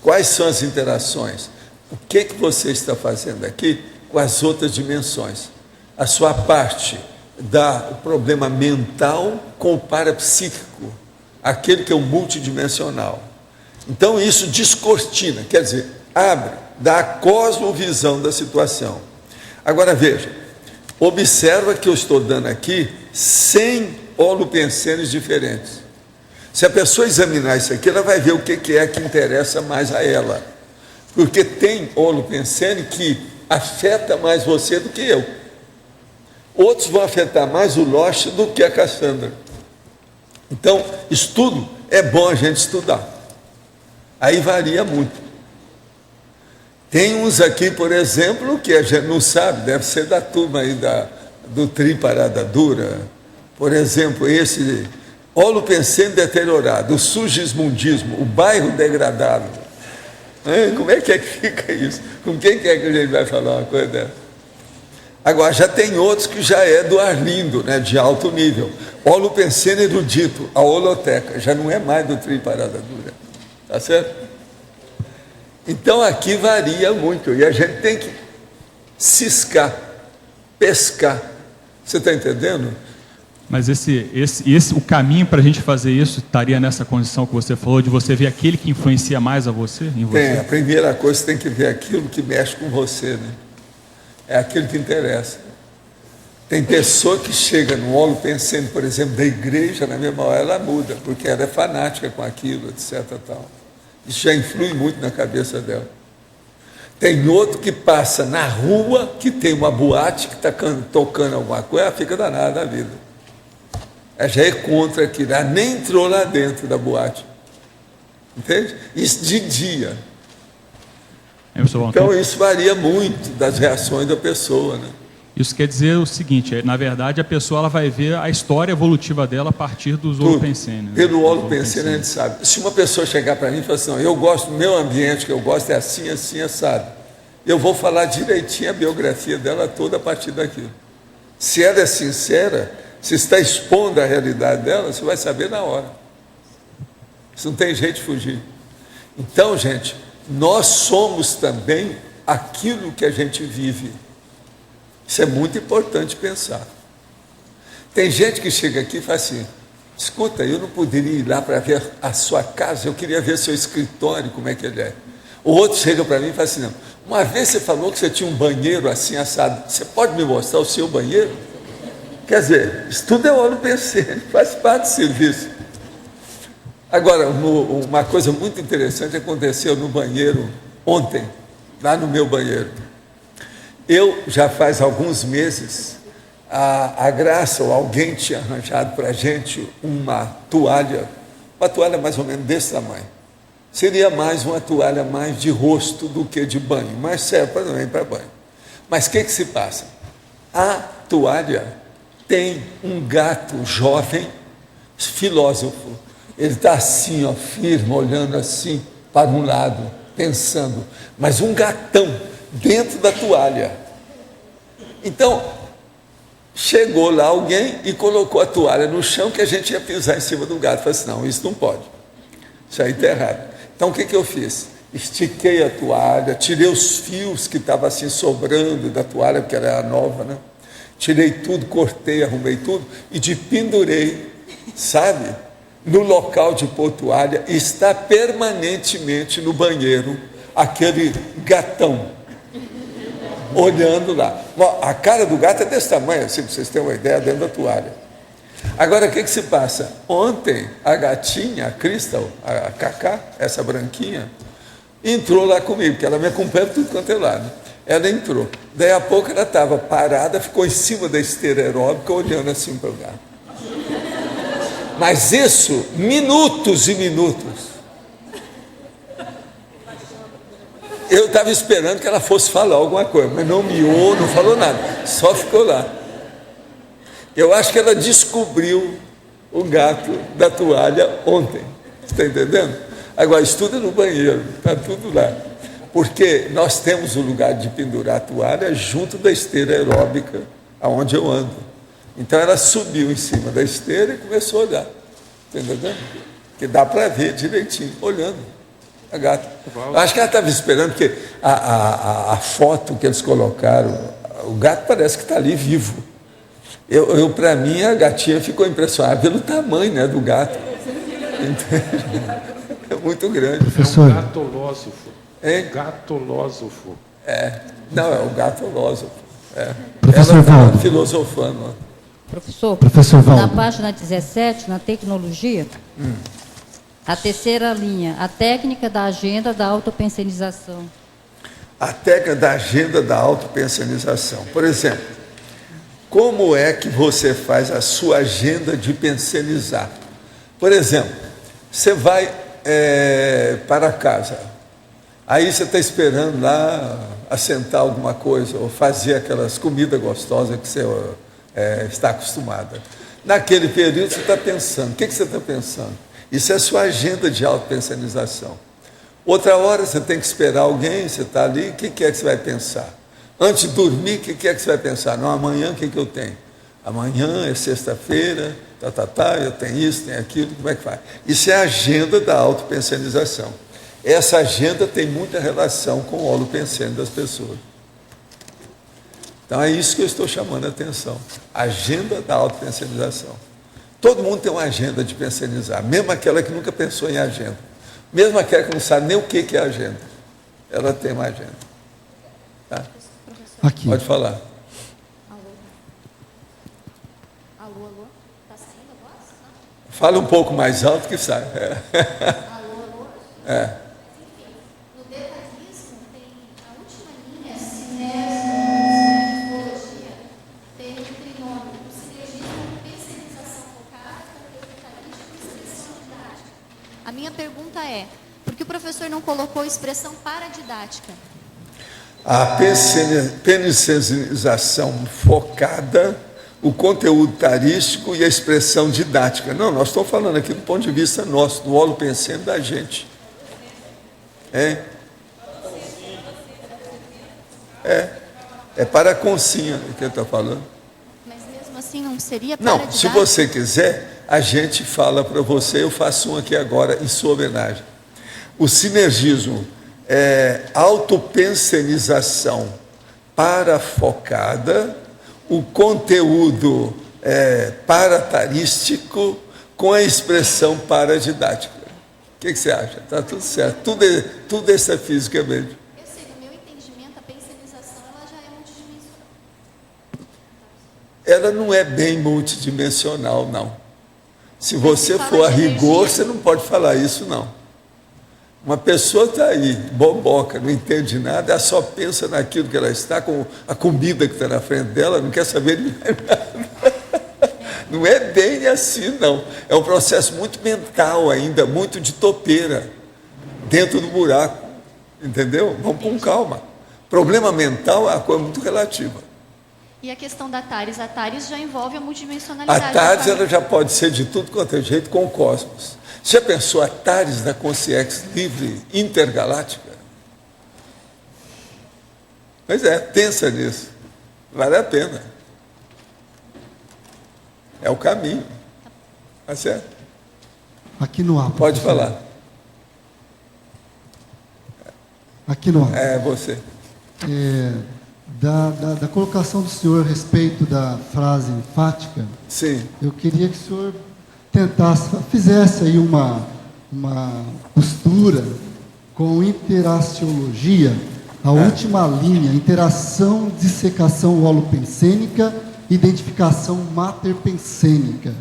quais são as interações, o que você está fazendo aqui com as outras dimensões, a sua parte do problema mental com o parapsíquico, aquele que é o multidimensional. Então, isso descortina, quer dizer, abre, dá a cosmovisão da situação. Agora, veja, observa que eu estou dando aqui 100 holopensênios diferentes. Se a pessoa examinar isso aqui, ela vai ver o que é que interessa mais a ela. Porque tem holopensênio que afeta mais você do que eu. Outros vão afetar mais o Loche do que a Cassandra. Então, estudo, é bom a gente estudar. Aí varia muito. Tem uns aqui, por exemplo, que a gente não sabe, deve ser da turma aí do Tri Parada Dura. Por exemplo, esse holopensênio deteriorado, o sugismundismo, o bairro degradado. Como é que fica isso? Com quem que é que a gente vai falar uma coisa dessa? Agora, já tem outros que já é do Arlindo, né, de alto nível. Holopensênio erudito, a holoteca, já não é mais do Tri Parada Dura. Tá certo? Então, aqui varia muito, e a gente tem que ciscar, pescar. Você está entendendo? Mas o caminho para a gente fazer isso estaria nessa condição que você falou, de você ver aquele que influencia mais a você, em você? Tem, a primeira coisa, você tem que ver aquilo que mexe com você, né? É aquilo que interessa. Tem pessoa que chega no holopensênio, por exemplo, da igreja, na mesma hora ela muda, porque ela é fanática com aquilo, etc. Tal. Isso já influi muito na cabeça dela. Tem outro que passa na rua, que tem uma boate que está tocando alguma coisa, ela fica danada da vida. Ela já é contra aquilo, ela nem entrou lá dentro da boate. Entende? Isso de dia. Então isso varia muito das reações da pessoa, né? Isso quer dizer o seguinte, na verdade a pessoa ela vai ver a história evolutiva dela a partir dos holopensênios. Pelo holopensênio a gente sabe. Se uma pessoa chegar para mim e falar assim, eu gosto do meu ambiente, que eu gosto é assim, assim, assado, eu vou falar direitinho a biografia dela toda a partir daquilo. Se ela é sincera, se está expondo a realidade dela, você vai saber na hora. Isso não tem jeito de fugir. Então, gente, nós somos também aquilo que a gente vive. Isso é muito importante pensar. Tem gente que chega aqui e fala assim, escuta, eu não poderia ir lá para ver a sua casa, eu queria ver seu escritório, como é que ele é. O outro chega para mim e fala assim, não, uma vez você falou que você tinha um banheiro assim assado, você pode me mostrar o seu banheiro? Quer dizer, isso tudo é holopensênio, faz parte do serviço. Agora, uma coisa muito interessante aconteceu no banheiro ontem, lá no meu banheiro. Eu, já faz alguns meses, a Graça ou alguém tinha arranjado para a gente uma toalha mais ou menos desse tamanho. Seria mais uma toalha mais de rosto do que de banho, mas serve também para banho. Mas o que se passa? A toalha tem um gato jovem, filósofo. Ele está assim, ó, firme, olhando assim para um lado, pensando, mas um gatão dentro da toalha. Então, Chegou lá alguém e colocou a toalha no chão que a gente ia pisar em cima do gato. Eu falei assim, não, isso não pode. Isso aí está errado. Então, o que eu fiz? Estiquei a toalha, tirei os fios que estavam assim sobrando da toalha, porque ela era nova, né? Tirei tudo, cortei, arrumei tudo e de pendurei, sabe? No local de pôr toalha, está permanentemente no banheiro aquele gatão, olhando lá. A cara do gato é desse tamanho, assim, para vocês terem uma ideia, dentro da toalha. Agora, o que se passa? Ontem, a gatinha, a Crystal, a Cacá, essa branquinha, entrou lá comigo, porque ela me acompanha por tudo quanto é lado. Ela entrou. Daí a pouco ela estava parada, ficou em cima da esteira aeróbica, olhando assim para o gato. Mas isso, minutos e minutos. Eu estava esperando que ela fosse falar alguma coisa, mas não miou, não falou nada, só ficou lá. Eu acho que ela descobriu o gato da toalha ontem, está entendendo? Agora, estuda no banheiro, está tudo lá. Porque nós temos o lugar de pendurar a toalha junto da esteira aeróbica, aonde eu ando. Então ela subiu em cima da esteira e começou a olhar, está entendendo? Porque dá para ver direitinho, olhando a gata. Eu acho que ela estava esperando, porque a foto que eles colocaram, o gato parece que está ali vivo. Para mim, a gatinha ficou impressionada pelo tamanho, né, do gato. É muito grande. Professor. É um gatolósofo. Hein? Gatolósofo. Não, é o gatolósofo. Professor Ela Valdo. está filosofando. Professor na Valdo. página 17, na tecnologia, a terceira linha, a técnica da agenda da autopensionização. A técnica da agenda da autopensionização. Por exemplo, como é que você faz a sua agenda de pensionizar? Por exemplo, você vai para casa, aí você está esperando lá assentar alguma coisa, ou fazer aquelas comidas gostosas que você está acostumada. Naquele período você está pensando, o que você está pensando? Isso é a sua agenda de autopensionização. Outra hora você tem que esperar alguém, você está ali, o que é que você vai pensar? Antes de dormir, o que é que você vai pensar? Não, amanhã o que eu tenho? Amanhã é sexta-feira, eu tenho isso, tenho aquilo, como é que faz? Isso é a agenda da autopensionização. Essa agenda tem muita relação com o holopensene das pessoas. Então é isso que eu estou chamando a atenção. Agenda da autopensionização. Todo mundo tem uma agenda de pensionizar, mesmo aquela que nunca pensou em agenda. Mesmo aquela que não sabe nem o que é agenda. Ela tem uma agenda. Tá? Aqui. Pode falar. Alô? Está saindo a voz? Fala um pouco mais alto que sai. Alô? É. No detalhismo tem a última linha, sinergia, tem o trinômio, o sinergismo, pensionização focada, conteúdo estatístico e expressão didática. A minha pergunta é, por que o professor não colocou expressão paradidática? A pensionização focada, o conteúdo tarístico e a expressão didática. Não, nós estamos falando aqui do ponto de vista nosso, do holopensene da gente. É para a consinha que eu estou falando. Mas mesmo assim não seria Não, paradidática? se você quiser, a gente fala para você, eu faço um aqui agora em sua homenagem. O sinergismo é autopensionização parafocada, o conteúdo paratarístico com a expressão paradidática. O que você acha? Está tudo certo. Tudo isso é fisicamente. Eu sei, no meu entendimento, a pensionização ela já é multidimensional. Ela não é bem multidimensional, não. Se você fala for a de rigor, energia. você não pode falar isso, não. Uma pessoa está aí, boboca, não entende nada, ela só pensa naquilo que ela está, com a comida que está na frente dela, não quer saber de mais nada. Não é bem assim, não. É um processo muito mental ainda, muito de topeira, dentro do buraco. Entendeu? Vamos com calma. Problema mental é uma coisa muito relativa. E a questão da TARES? A TARES já envolve a multidimensionalidade. A TARES ela já pode ser de tudo quanto é jeito com o cosmos. Você já pensou a TARES da consciência livre intergaláctica? Pois é, pensa nisso. Vale a pena. É o caminho. Tá certo? Aqui no ar. Pode falar. Aqui no ar. É você. Da colocação do senhor a respeito da frase enfática, sim, eu queria que o senhor tentasse, fizesse aí uma costura com interaciologia, a última linha, interação, dissecação holopensênica, identificação materpensênica.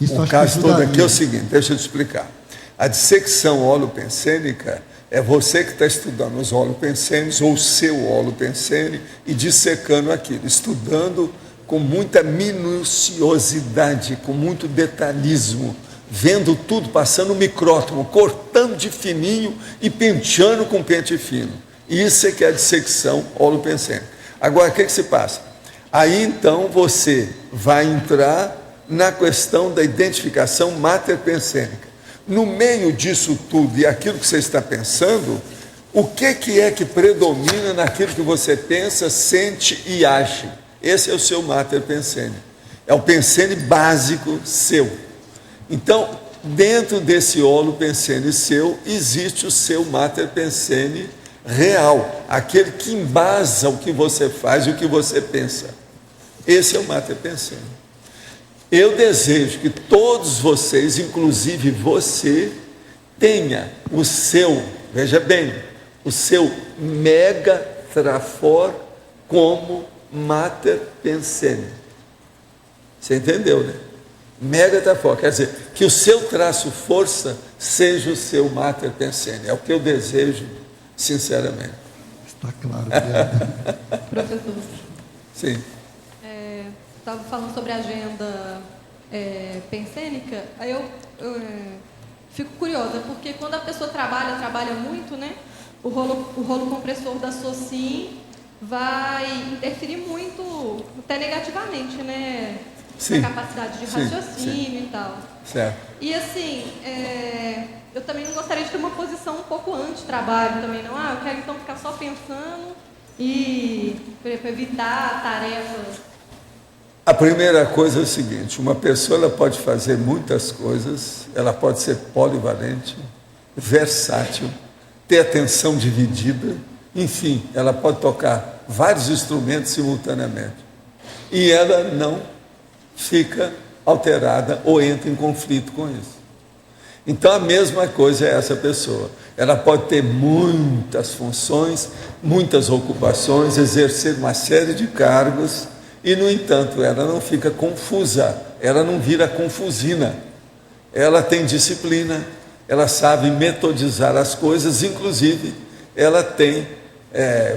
Isso o caso todo aqui é o seguinte, deixa eu te explicar. A dissecção holopensênica é você que está estudando os holopensênios ou o seu holopensene e dissecando aquilo, estudando com muita minuciosidade, com muito detalhismo, vendo tudo, passando o micrótomo, cortando de fininho e penteando com pente fino. Isso é que é a dissecção holopensênica. Agora, o que se passa? Aí, então, você vai entrar na questão da identificação materpensênica. No meio disso tudo e aquilo que você está pensando, o que é que predomina naquilo que você pensa, sente e age? Esse é o seu materpensene. É o pensene básico seu. Então, dentro desse holopensene seu, existe o seu materpensene real, aquele que embasa o que você faz e o que você pensa. Esse é o materpensene. Eu desejo que todos vocês, inclusive você, tenha o seu, veja bem, o seu mega trafor como materpensene. Você entendeu, né? Mega trafor, quer dizer, que o seu traço força seja o seu materpensene. É o que eu desejo, sinceramente. Está claro. Professor. Sim. Estava falando sobre a agenda pensênica, aí eu fico curiosa, porque quando a pessoa trabalha muito, né, o rolo compressor da SOCIM vai interferir muito, até negativamente, né, sim, na capacidade de raciocínio e tal. Certo. E assim, eu também não gostaria de ter uma posição um pouco anti-trabalho também, não. Eu quero então ficar só pensando e evitar tarefas. A primeira coisa é o seguinte, uma pessoa ela pode fazer muitas coisas, ela pode ser polivalente, versátil, ter atenção dividida, enfim, ela pode tocar vários instrumentos simultaneamente. E ela não fica alterada ou entra em conflito com isso. Então a mesma coisa é essa pessoa. Ela pode ter muitas funções, muitas ocupações, exercer uma série de cargos, e, no entanto, ela não fica confusa, ela não vira confusina. Ela tem disciplina, ela sabe metodizar as coisas, inclusive, ela tem,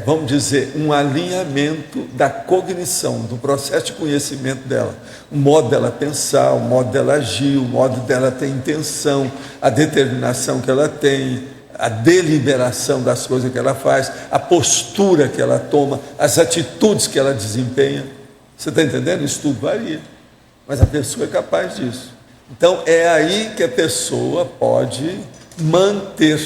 vamos dizer, um alinhamento da cognição, do processo de conhecimento dela. O modo dela pensar, o modo dela agir, o modo dela ter intenção, a determinação que ela tem, a deliberação das coisas que ela faz, a postura que ela toma, as atitudes que ela desempenha. Você está entendendo? Isso tudo varia, mas a pessoa é capaz disso. Então, é aí que a pessoa pode manter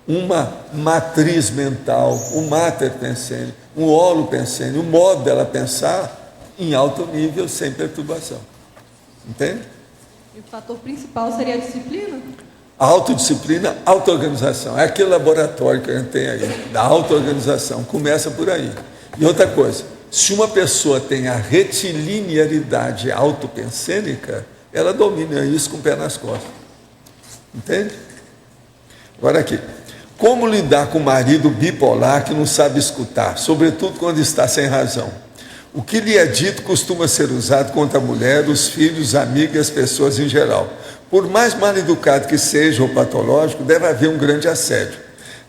uma matriz mental, um materpensene, um holopensene, o modo dela pensar em alto nível, sem perturbação. Entende? E o fator principal seria a disciplina? A autodisciplina, auto-organização. É aquele laboratório que a gente tem aí, da auto-organização. Começa por aí. E outra coisa, se uma pessoa tem a retilinearidade autopensênica, ela domina isso com o pé nas costas. Entende? Agora aqui. Como lidar com o marido bipolar que não sabe escutar, sobretudo quando está sem razão? O que lhe é dito costuma ser usado contra a mulher, os filhos, amigos e as pessoas em geral. Por mais mal educado que seja ou patológico, deve haver um grande assédio.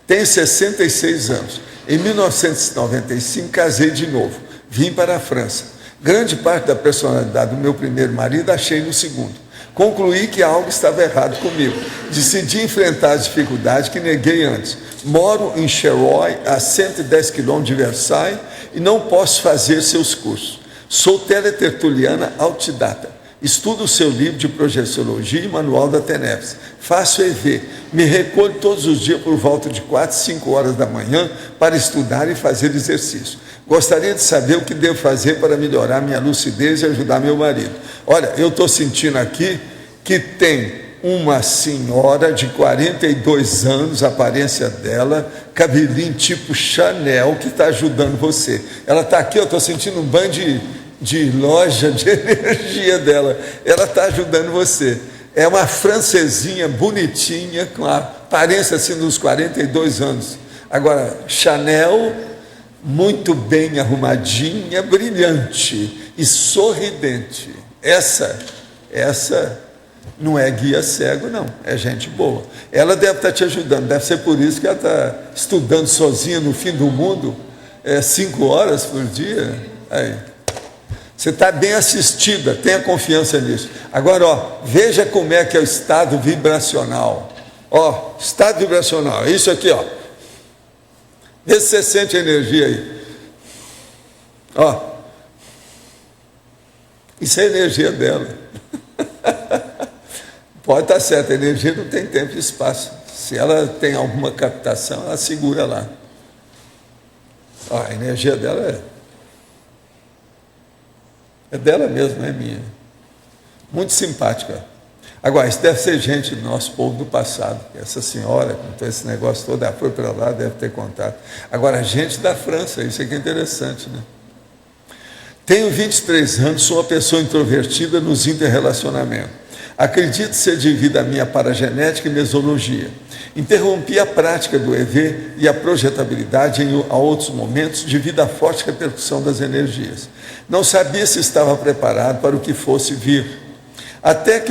Tenho 66 anos. Em 1995, casei de novo. Vim para a França. Grande parte da personalidade do meu primeiro marido achei no segundo. Concluí que algo estava errado comigo. Decidi enfrentar as dificuldades que neguei antes. Moro em Cheroy, a 110 quilômetros de Versailles, e não posso fazer seus cursos. Sou teletertuliana autodidata. Estudo o seu livro de projeciologia e manual da TENEPS. Faço EV. Me recolho todos os dias por volta de 4, 5 horas da manhã para estudar e fazer exercício. Gostaria de saber o que devo fazer para melhorar minha lucidez e ajudar meu marido. Olha, eu estou sentindo aqui que tem uma senhora de 42 anos, a aparência dela, cabelinho tipo Chanel, que está ajudando você. Ela está aqui, eu estou sentindo um banho de loja de energia dela. Ela está ajudando você. É uma francesinha bonitinha, com a aparência assim dos 42 anos. Agora, Chanel, muito bem arrumadinha, brilhante e sorridente. Essa não é guia cego, não. É gente boa. Ela deve estar te ajudando. Deve ser por isso que ela está estudando sozinha no fim do mundo, 5 horas por dia. Aí. Você está bem assistida, tenha confiança nisso. Agora, veja como é que é o estado vibracional. Estado vibracional, é isso aqui, Vê se você sente a energia aí. Isso é a energia dela. Pode estar certo, a energia não tem tempo e espaço. Se ela tem alguma captação, ela segura lá. A energia dela é dela mesmo, não é minha. Muito simpática. Agora, isso deve ser gente do nosso povo do passado. Essa senhora, com esse negócio todo, foi para lá, deve ter contato. Agora, gente da França, isso aqui é interessante, né? Tenho 23 anos, sou uma pessoa introvertida nos interrelacionamentos. Acredito ser devido à minha paragenética e mesologia. Interrompi a prática do EV e a projetabilidade a outros momentos devido à forte repercussão das energias. Não sabia se estava preparado para o que fosse vir. Até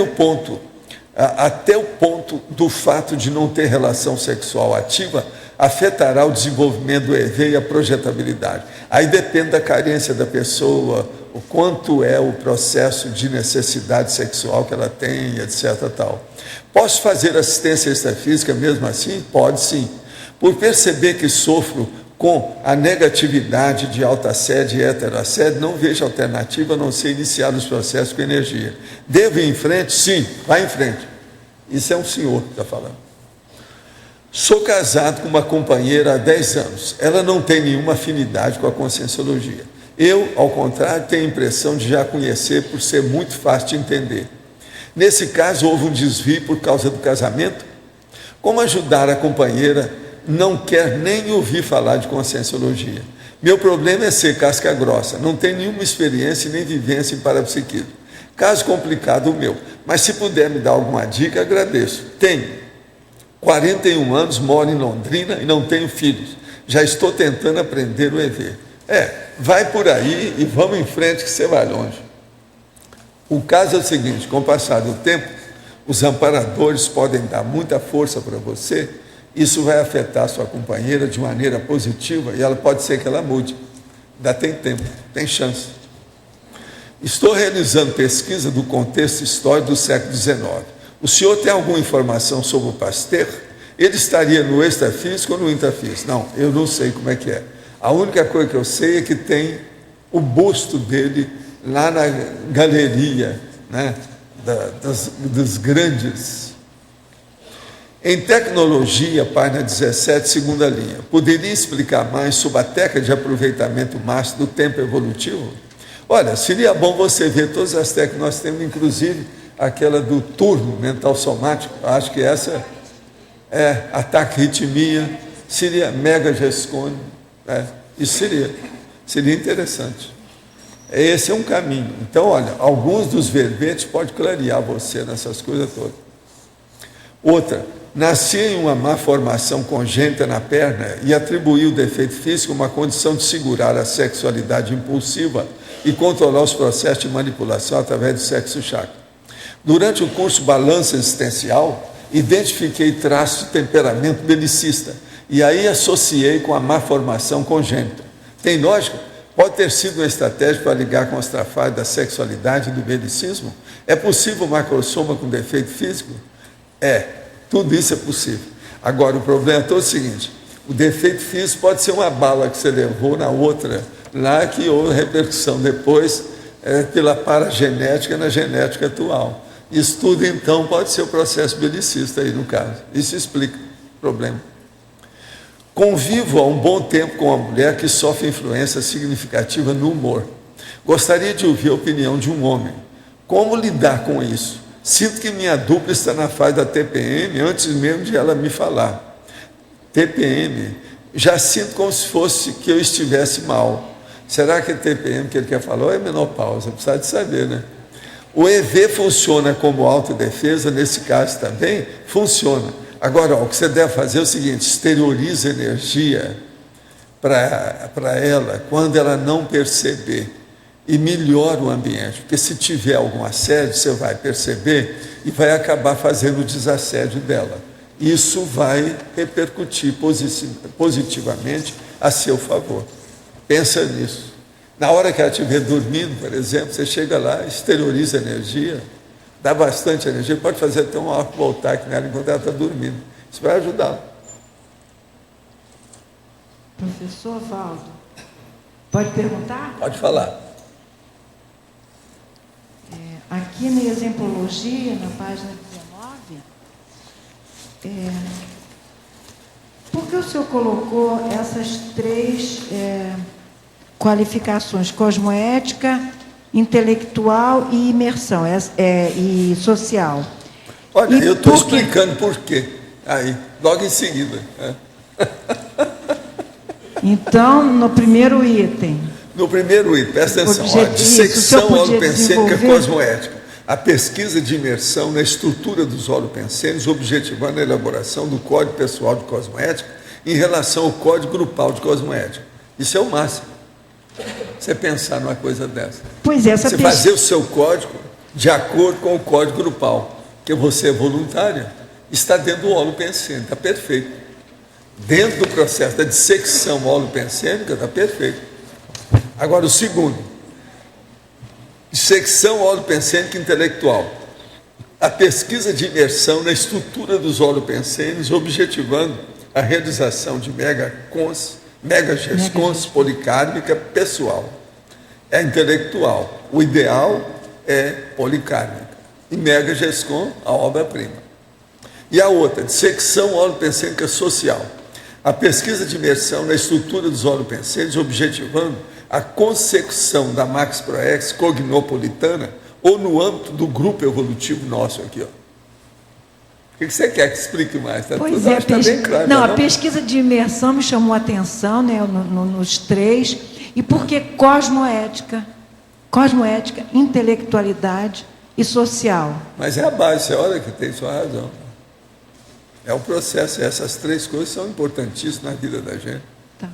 o ponto do fato de não ter relação sexual ativa afetará o desenvolvimento do EV e a projetabilidade. Aí depende da carência da pessoa, o quanto é o processo de necessidade sexual que ela tem, etc. Tal. Posso fazer assistência extrafísica mesmo assim? Pode sim. Por perceber que sofro com a negatividade de autoassédio e heteroassédio, não vejo alternativa a não ser iniciar os processos com energia. Devo ir em frente? Sim, vai em frente. Isso é um senhor que está falando. Sou casado com uma companheira há 10 anos. Ela não tem nenhuma afinidade com a conscienciologia. Eu, ao contrário, tenho a impressão de já conhecer por ser muito fácil de entender. Nesse caso, houve um desvio por causa do casamento? Como ajudar a companheira? Não quer nem ouvir falar de conscienciologia. Meu problema é ser casca grossa, não tem nenhuma experiência nem vivência em parapsiquismo. Caso complicado o meu, mas se puder me dar alguma dica, agradeço. Tenho 41 anos, moro em Londrina e não tenho filhos. Já estou tentando aprender o EV. Vai por aí e vamos em frente que você vai longe. O caso é o seguinte, com o passar do tempo, os amparadores podem dar muita força para você. Isso vai afetar a sua companheira de maneira positiva e ela pode ser que ela mude. Ainda tem tempo, tem chance. Estou realizando pesquisa do contexto histórico do século XIX. O senhor tem alguma informação sobre o Pasteur? Ele estaria no extrafísico ou no intrafísico? Não, eu não sei como é que é. A única coisa que eu sei é que tem o busto dele lá na galeria, né, dos grandes. Em tecnologia, página 17, segunda linha, poderia explicar mais sobre a técnica de aproveitamento máximo do tempo evolutivo? Olha, seria bom você ver todas as técnicas que nós temos, inclusive aquela do turno mental somático, acho que essa é ataque ritmia, seria mega gescone, isso seria interessante. Esse é um caminho. Então, olha, alguns dos verbetes podem clarear você nessas coisas todas. Outra, nasci em uma má formação congênita na perna e atribuí o defeito físico a uma condição de segurar a sexualidade impulsiva e controlar os processos de manipulação através do sexo chakra. Durante o curso Balança Existencial, identifiquei traços de temperamento belicista e aí associei com a má formação congênita. Tem lógica? Pode ter sido uma estratégia para ligar com as trafalhas da sexualidade e do belicismo? É possível macrosoma com defeito físico? Tudo isso é possível. Agora, o problema é todo o seguinte, o defeito físico pode ser uma bala que você levou na outra, lá que houve repercussão depois pela paragenética na genética atual. Isso tudo, então, pode ser o processo belicista aí, no caso. Isso explica o problema. Convivo há um bom tempo com uma mulher que sofre influência significativa no humor. Gostaria de ouvir a opinião de um homem. Como lidar com isso? Sinto que minha dupla está na fase da TPM antes mesmo de ela me falar. TPM, já sinto como se fosse que eu estivesse mal. Será que é TPM que ele quer falar ou é menopausa? Precisa de saber, né? O EV funciona como autodefesa, nesse caso também funciona. Agora, o que você deve fazer é o seguinte: exterioriza energia para ela quando ela não perceber e melhora o ambiente, porque se tiver algum assédio, você vai perceber e vai acabar fazendo o desassédio dela. Isso vai repercutir positivamente a seu favor. Pensa nisso. Na hora que ela estiver dormindo, por exemplo, você chega lá, exterioriza energia, dá bastante energia, pode fazer até um arco voltaico nela enquanto ela está dormindo. Isso vai ajudar. Professor Valdo, pode perguntar? Pode falar. Aqui na Exemplologia, na página 19, por que o senhor colocou essas três qualificações: cosmoética, intelectual e imersão, e social? Olha, eu estou explicando por quê. Aí, logo em seguida. Então, no primeiro item. No primeiro item, presta atenção. A dissecção holopensênica cosmoética. A pesquisa de imersão na estrutura dos holopensênios, objetivando a elaboração do código pessoal de cosmoética em relação ao código grupal de cosmoética. Isso é o máximo. Você pensar numa coisa dessa. Pois é, você fazer o seu código de acordo com o código grupal, porque você é voluntária, está dentro do holopensênico, está perfeito. Dentro do processo da dissecção holopensênica, está perfeito. Agora, o segundo, dissecção holopensênica intelectual. A pesquisa de imersão na estrutura dos holopensênios, objetivando a realização de megagescons policármica pessoal. É intelectual. O ideal é policármica. E megagescon, a obra-prima. E a outra, dissecção holopensênica social. A pesquisa de imersão na estrutura dos holopensênios, objetivando a consecução da Max Proex cognopolitana ou no âmbito do grupo evolutivo nosso aqui, ó. O que você quer que explique mais? Tá pois tudo, é, tá bem claro, não, a pesquisa de imersão me chamou a atenção, né, nos três. E por que cosmoética, intelectualidade e social? Mas é a base, você olha que tem sua razão. É o processo, essas três coisas são importantíssimas na vida da gente. Tá.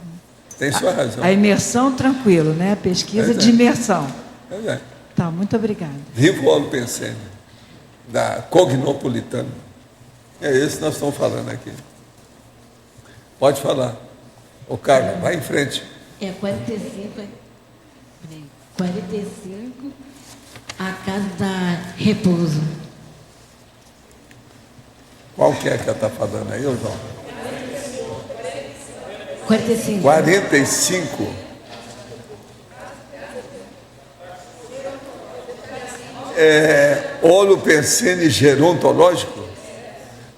Tem sua razão. A imersão, tranquilo, né? A pesquisa de imersão. É. Tá, muito obrigada. Viva o holopensênio, da cognopolitana. É isso que nós estamos falando aqui. Pode falar. Ô, Carla, vai em frente. 45, a casa da repouso. Qual que é que ela está falando aí, ô João? 45. 45. Holopensene gerontológico?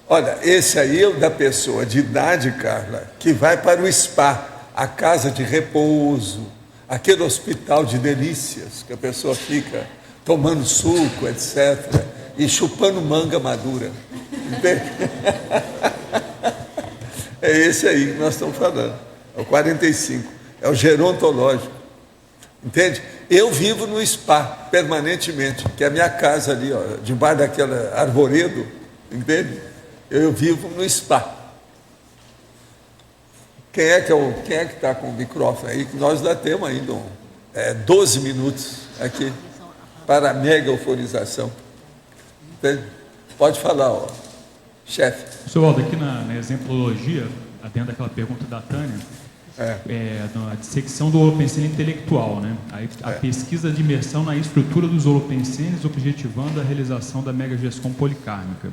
Olha, esse aí é o da pessoa de idade, Carla, que vai para o spa, a casa de repouso, aquele hospital de delícias, que a pessoa fica tomando suco, etc., e chupando manga madura. Entende? É esse aí que nós estamos falando. É o 45. É o gerontológico. Entende? Eu vivo no spa permanentemente, que é a minha casa ali, ó, debaixo daquela arvoredo. Entende? Eu vivo no spa. Quem é que está com o microfone aí? Que nós ainda temos ainda 12 minutos aqui para a mega euforização. Entende? Pode falar, ó, chefe. Senhor Waldo, aqui na exemplologia, dentro daquela pergunta da Tânia, na dissecção do holopensene intelectual, né? A pesquisa de imersão na estrutura dos holopensenes, objetivando a realização da megagescom policármica.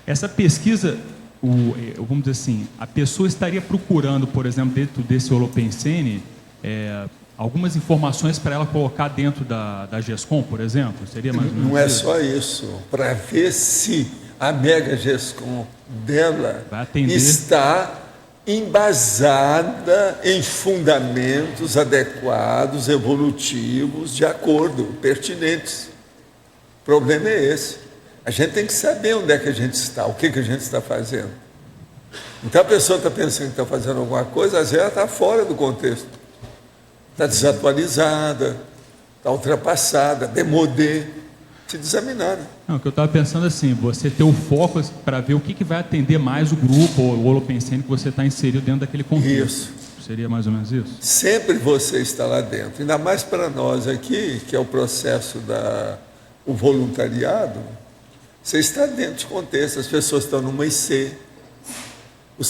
Essa pesquisa, vamos dizer assim, a pessoa estaria procurando, por exemplo, dentro desse holopensene, algumas informações para ela colocar dentro da GESCOM, por exemplo? Seria mais ou menos Não é isso? só isso, para ver se a Mega GESCOM dela está embasada em fundamentos adequados, evolutivos, de acordo, pertinentes. O problema é esse. A gente tem que saber onde é que a gente está, o que a gente está fazendo. Então a pessoa está pensando que está fazendo alguma coisa, às vezes ela está fora do contexto. Está desatualizada, está ultrapassada, demodê, se examinar. Não, o que eu estava pensando assim, você ter o foco para ver o que vai atender mais o grupo ou o holopensene que você está inserido dentro daquele contexto. Isso. Seria mais ou menos isso? Sempre você está lá dentro, ainda mais para nós aqui, que é o processo o voluntariado, você está dentro de contexto, as pessoas estão numa IC. O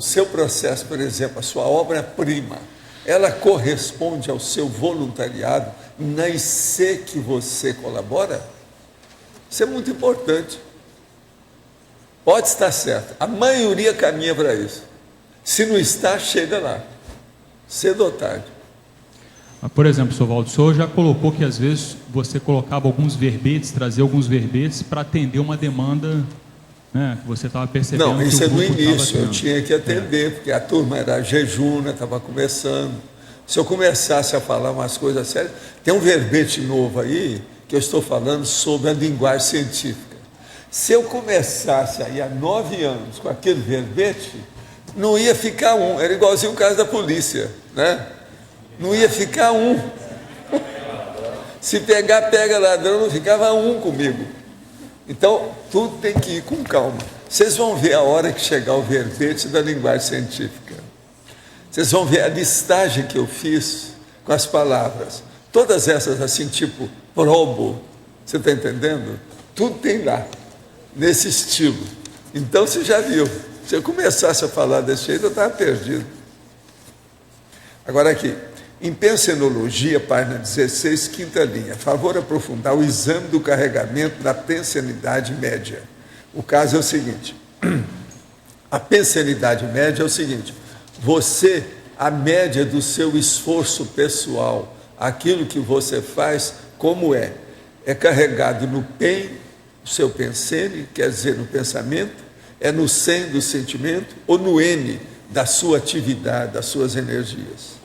seu processo, por exemplo, a sua obra-prima, ela corresponde ao seu voluntariado na IC que você colabora? Isso é muito importante. Pode estar certo, a maioria caminha para isso. Se não está, chega lá, cedo ou tarde. Por exemplo, Sr. Valdo, o senhor já colocou que às vezes você colocava alguns verbetes, trazia alguns verbetes para atender uma demanda, né, que você estava percebendo. Não, isso que é o no grupo início, eu tendo. tinha que atender, porque a turma era jejuna, estava começando. Se eu começasse a falar umas coisas sérias, tem um verbete novo aí, que eu estou falando sobre a linguagem científica. Se eu começasse aí há 9 anos com aquele verbete, não ia ficar um, era igualzinho o caso da polícia, né? Não ia ficar um. Se pegar, pega ladrão, não ficava um comigo. Então, tudo tem que ir com calma. Vocês vão ver a hora que chegar o verbete da linguagem científica. Vocês vão ver a listagem que eu fiz com as palavras. Todas essas assim, tipo probo, você está entendendo? Tudo tem lá, nesse estilo. Então, você já viu. Se eu começasse a falar desse jeito, eu estava perdido. Agora aqui, em pensenologia, página 16, quinta linha. Favor aprofundar o exame do carregamento da pensenidade média. O caso é o seguinte. A pensenidade média é o seguinte. Você, a média do seu esforço pessoal, aquilo que você faz, como é? É carregado no PEN, o seu pensene, quer dizer, no pensamento, é no SEM do sentimento, ou no N da sua atividade, das suas energias.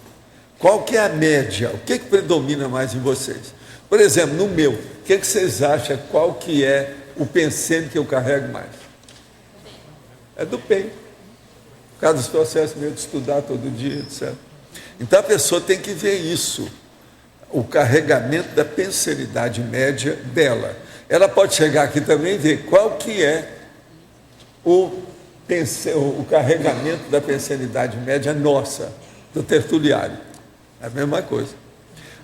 Qual que é a média? O que predomina mais em vocês? Por exemplo, no meu, o que vocês acham? Qual que é o pensene que eu carrego mais? É do PEN. Por causa dos processos meio de estudar todo dia, etc. Então a pessoa tem que ver isso, o carregamento da pensenidade média dela. Ela pode chegar aqui também e ver qual que é o carregamento da pensenidade média nossa, do tertuliário. É a mesma coisa.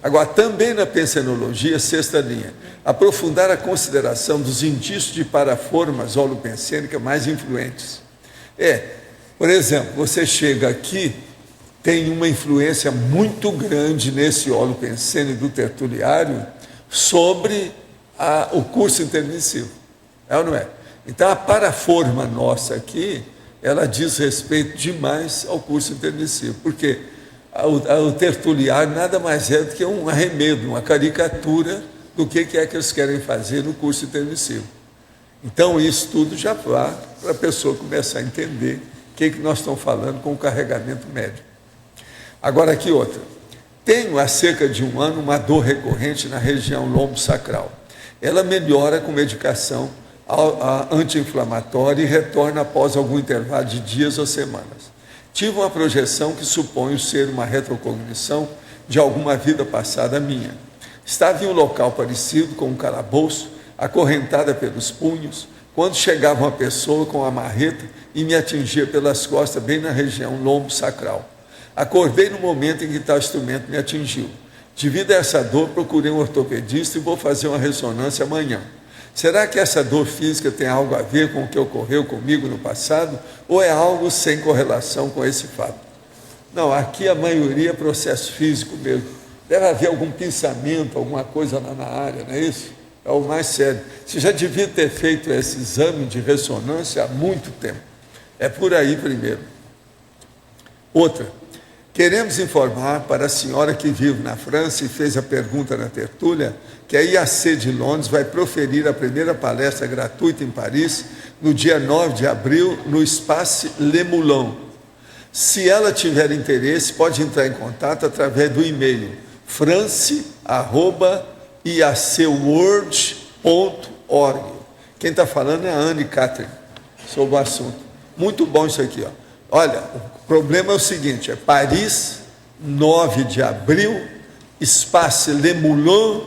Agora, também na pensenologia, sexta linha, aprofundar a consideração dos indícios de paraformas holopensênicas mais influentes. Por exemplo, você chega aqui, tem uma influência muito grande nesse holopensênico do tertuliário sobre o curso intermissivo. É ou não é? Então, a paraforma nossa aqui, ela diz respeito demais ao curso intermissivo, porque o tertuliário nada mais é do que um arremedo, uma caricatura do que é que eles querem fazer no curso intermissivo. Então, isso tudo já vai para a pessoa começar a entender o que nós estamos falando com o carregamento médio. Agora, aqui outra. Tenho há cerca de 1 ano uma dor recorrente na região lombo-sacral. Ela melhora com medicação anti-inflamatória e retorna após algum intervalo de dias ou semanas. Tive uma projeção que suponho ser uma retrocognição de alguma vida passada minha. Estava em um local parecido com um calabouço, acorrentada pelos punhos, quando chegava uma pessoa com uma marreta e me atingia pelas costas, bem na região lombo-sacral. Acordei no momento em que tal instrumento me atingiu. Devido a essa dor, procurei um ortopedista e vou fazer uma ressonância amanhã. Será que essa dor física tem algo a ver com o que ocorreu comigo no passado ou é algo sem correlação com esse fato? Não, aqui a maioria é processo físico mesmo. Deve haver algum pensamento, alguma coisa lá na área, não é isso? É o mais sério. Você já devia ter feito esse exame de ressonância há muito tempo. É por aí primeiro. Outra, Queremos informar para a senhora que vive na França e fez a pergunta na tertúlia, que a IAC de Londres vai proferir a primeira palestra gratuita em Paris no dia 9 de abril, no Espace Le Moulin. Se ela tiver interesse, pode entrar em contato através do e-mail france@iacworld.org. Quem está falando é a Anne Catherine, sobre o assunto. Muito bom isso aqui, ó. Olha, o problema é o seguinte, é Paris, 9 de abril, Espace Le Moulin,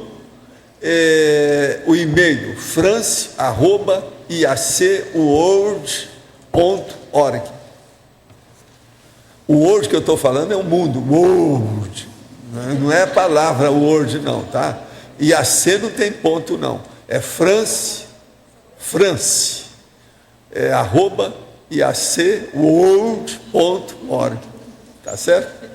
o e-mail france@iacworld.org. O word que eu estou falando é o mundo, world, não é a palavra word não, tá? IAC não tem ponto não, é France, @iacworld.org, tá certo?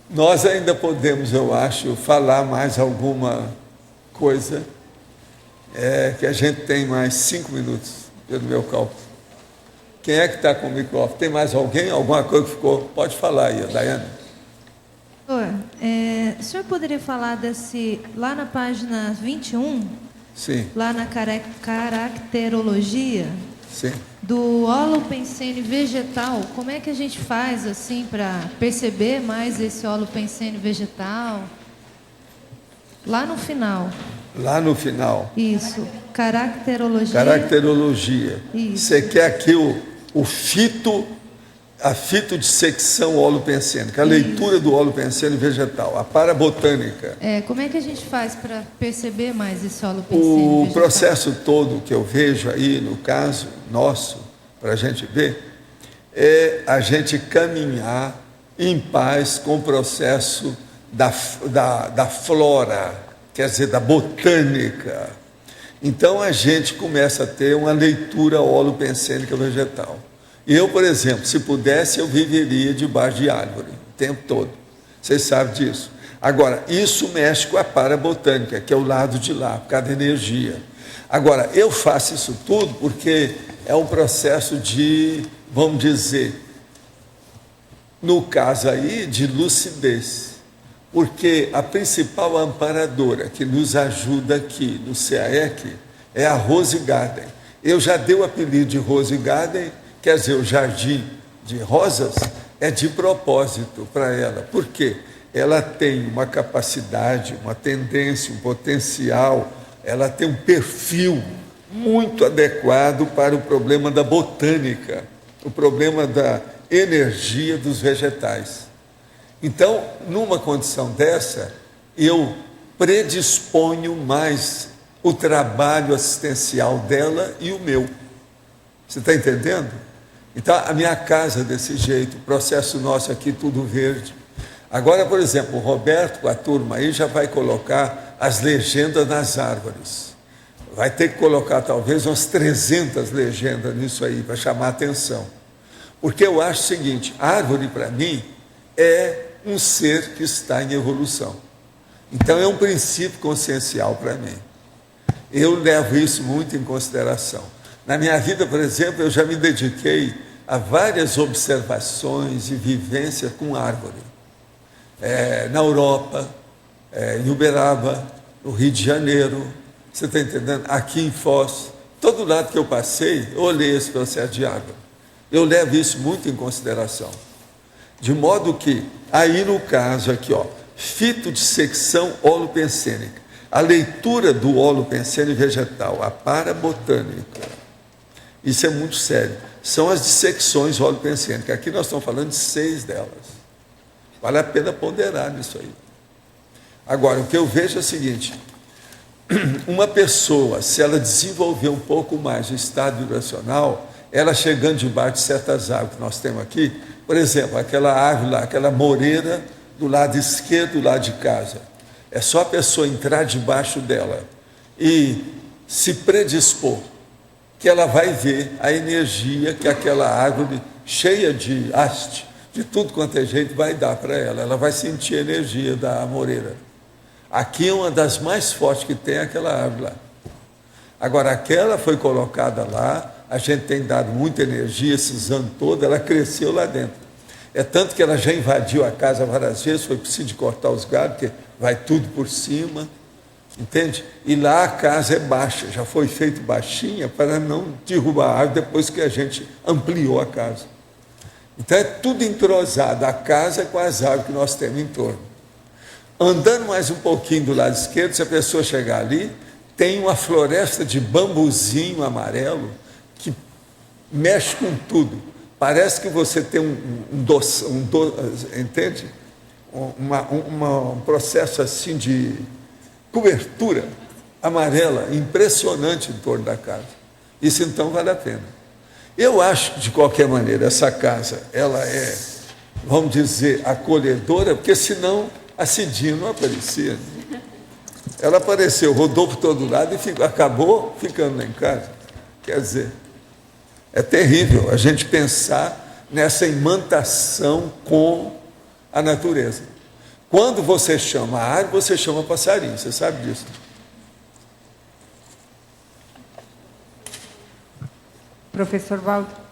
Nós ainda podemos, eu acho, falar mais alguma coisa, que a gente tem mais 5 minutos, pelo meu cálculo. Quem é que está com o microfone? Tem mais alguém? Alguma coisa que ficou? Pode falar aí, Daiane. O senhor poderia falar lá na página 21, sim, lá na caracterologia, sim, do holopensene vegetal, como é que a gente faz assim para perceber mais esse holopensene vegetal? Lá no final. Lá no final. Isso, caracterologia. Caracterologia. Isso. Você quer aqui a fitodissecção holopensênica, a leitura do holopensene vegetal, a parabotânica. Como é que a gente faz para perceber mais esse holopensene O vegetal? processo todo que eu vejo aí, no caso nosso, para a gente ver, é a gente caminhar em paz com o processo da flora, quer dizer, da botânica. Então a gente começa a ter uma leitura holopensênica vegetal. Eu, por exemplo, se pudesse, eu viveria debaixo de árvore o tempo todo. Vocês sabem disso. Agora, isso mexe com a parabotânica, que é o lado de lá, por causa da energia. Agora, eu faço isso tudo porque é um processo de, vamos dizer, no caso aí, de lucidez. Porque a principal amparadora que nos ajuda aqui no CAEC é a Rose Garden. Eu já dei o apelido de Rose Garden, quer dizer, o jardim de rosas, é de propósito para ela. Por quê? Ela tem uma capacidade, uma tendência, um potencial, ela tem um perfil muito adequado para o problema da botânica, o problema da energia dos vegetais. Então, numa condição dessa, eu predisponho mais o trabalho assistencial dela e o meu. Você está entendendo? Então, a minha casa desse jeito, o processo nosso aqui tudo verde. Agora, por exemplo, o Roberto com a turma aí já vai colocar as legendas nas árvores. Vai ter que colocar talvez umas 300 legendas nisso aí, para chamar a atenção. Porque eu acho o seguinte, árvore para mim é um ser que está em evolução. Então é um princípio consciencial para mim. Eu levo isso muito em consideração. Na minha vida, por exemplo, eu já me dediquei a várias observações e vivências com árvore. Na Europa, em Uberaba, no Rio de Janeiro, você está entendendo? Aqui em Foz, todo lado que eu passei, eu olhei esse processo de árvore. Eu levo isso muito em consideração. De modo que, aí no caso aqui, ó, fitodissecção holopensênica, a leitura do holopensene vegetal, a parabotânica, isso é muito sério. São as dissecções holopensênicas. Aqui nós estamos falando de 6 delas. Vale a pena ponderar nisso aí. Agora, o que eu vejo é o seguinte, uma pessoa, se ela desenvolver um pouco mais o estado vibracional, ela chegando debaixo de certas árvores que nós temos aqui, por exemplo, aquela árvore lá, aquela moreira do lado esquerdo, do lado de casa, é só a pessoa entrar debaixo dela e se predispor, que ela vai ver a energia que aquela árvore cheia de haste, de tudo quanto é jeito, vai dar para ela. Ela vai sentir a energia da moreira. Aqui é uma das mais fortes que tem, aquela árvore lá. Agora, aquela foi colocada lá, a gente tem dado muita energia esses anos todos, ela cresceu lá dentro. É tanto que ela já invadiu a casa várias vezes, foi preciso de cortar os galhos, porque vai tudo por cima, entende? E lá a casa é baixa, já foi feito baixinha para não derrubar a árvore depois que a gente ampliou a casa. Então é tudo entrosado, a casa com as árvores que nós temos em torno. Andando mais um pouquinho do lado esquerdo, se a pessoa chegar ali, tem uma floresta de bambuzinho amarelo que mexe com tudo. Parece que você tem entende? Um processo assim de cobertura amarela, impressionante em torno da casa. Isso então vale a pena. Eu acho que, de qualquer maneira, essa casa, ela é, vamos dizer, acolhedora, porque senão a Cidinha não aparecia. Ela apareceu, rodou por todo lado e acabou ficando lá em casa. Quer dizer, é terrível a gente pensar nessa imantação com a natureza. Quando você chama a árvore, você chama passarinho, você sabe disso. Professor Valdo.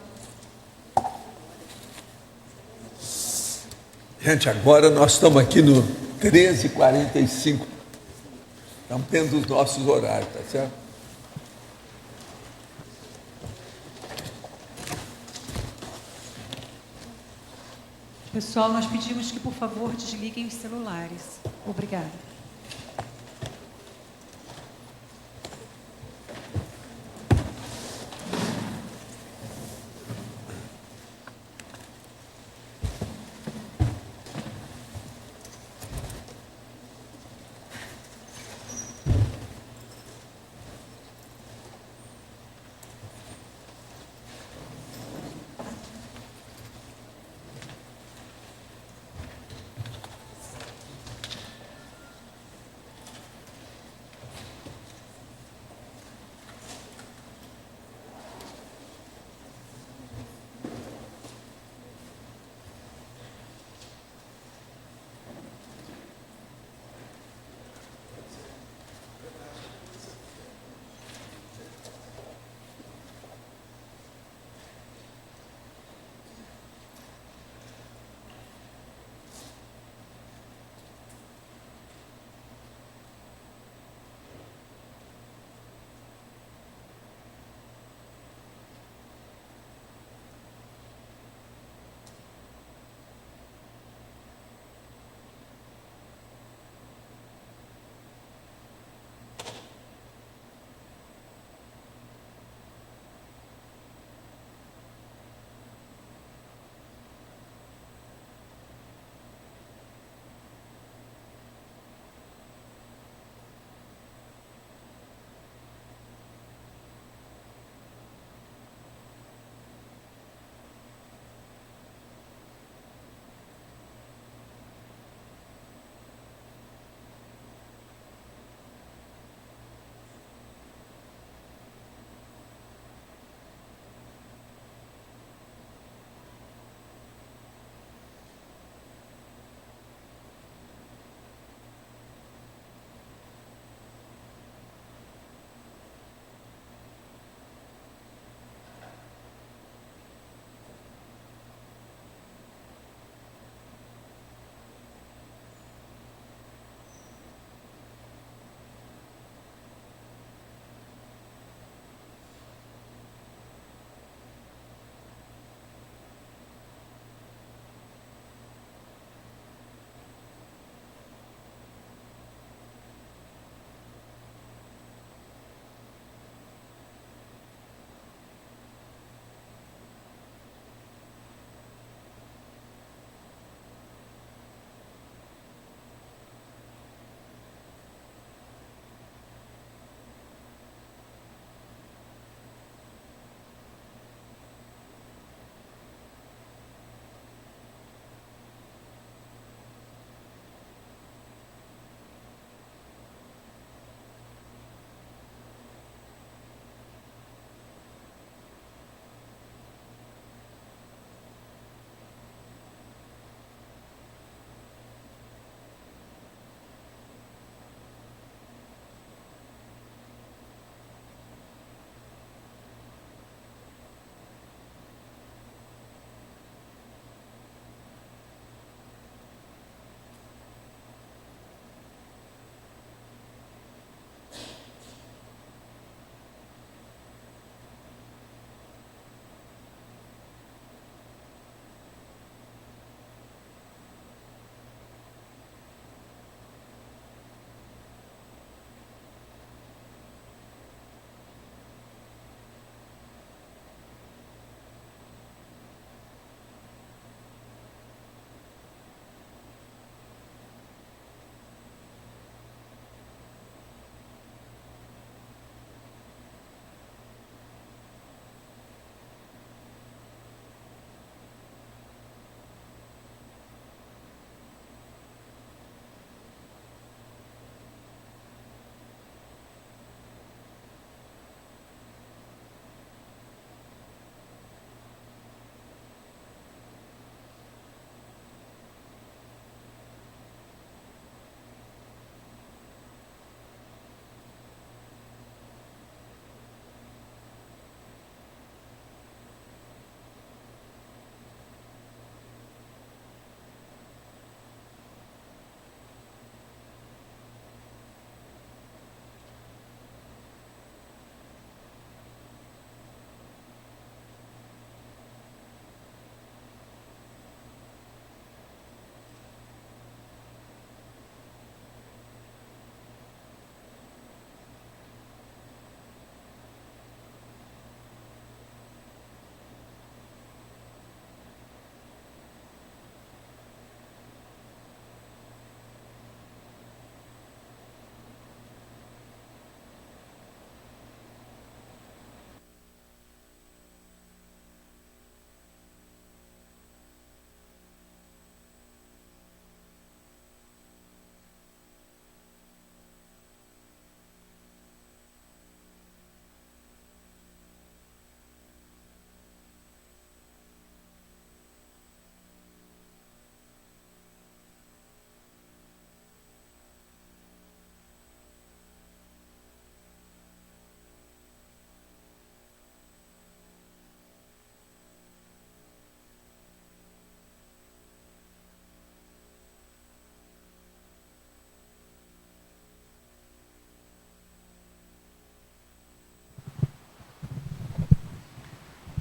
Gente, agora nós estamos aqui no 13h45. Estamos dentro dos nossos horários, tá certo? Pessoal, nós pedimos que, por favor, desliguem os celulares. Obrigada.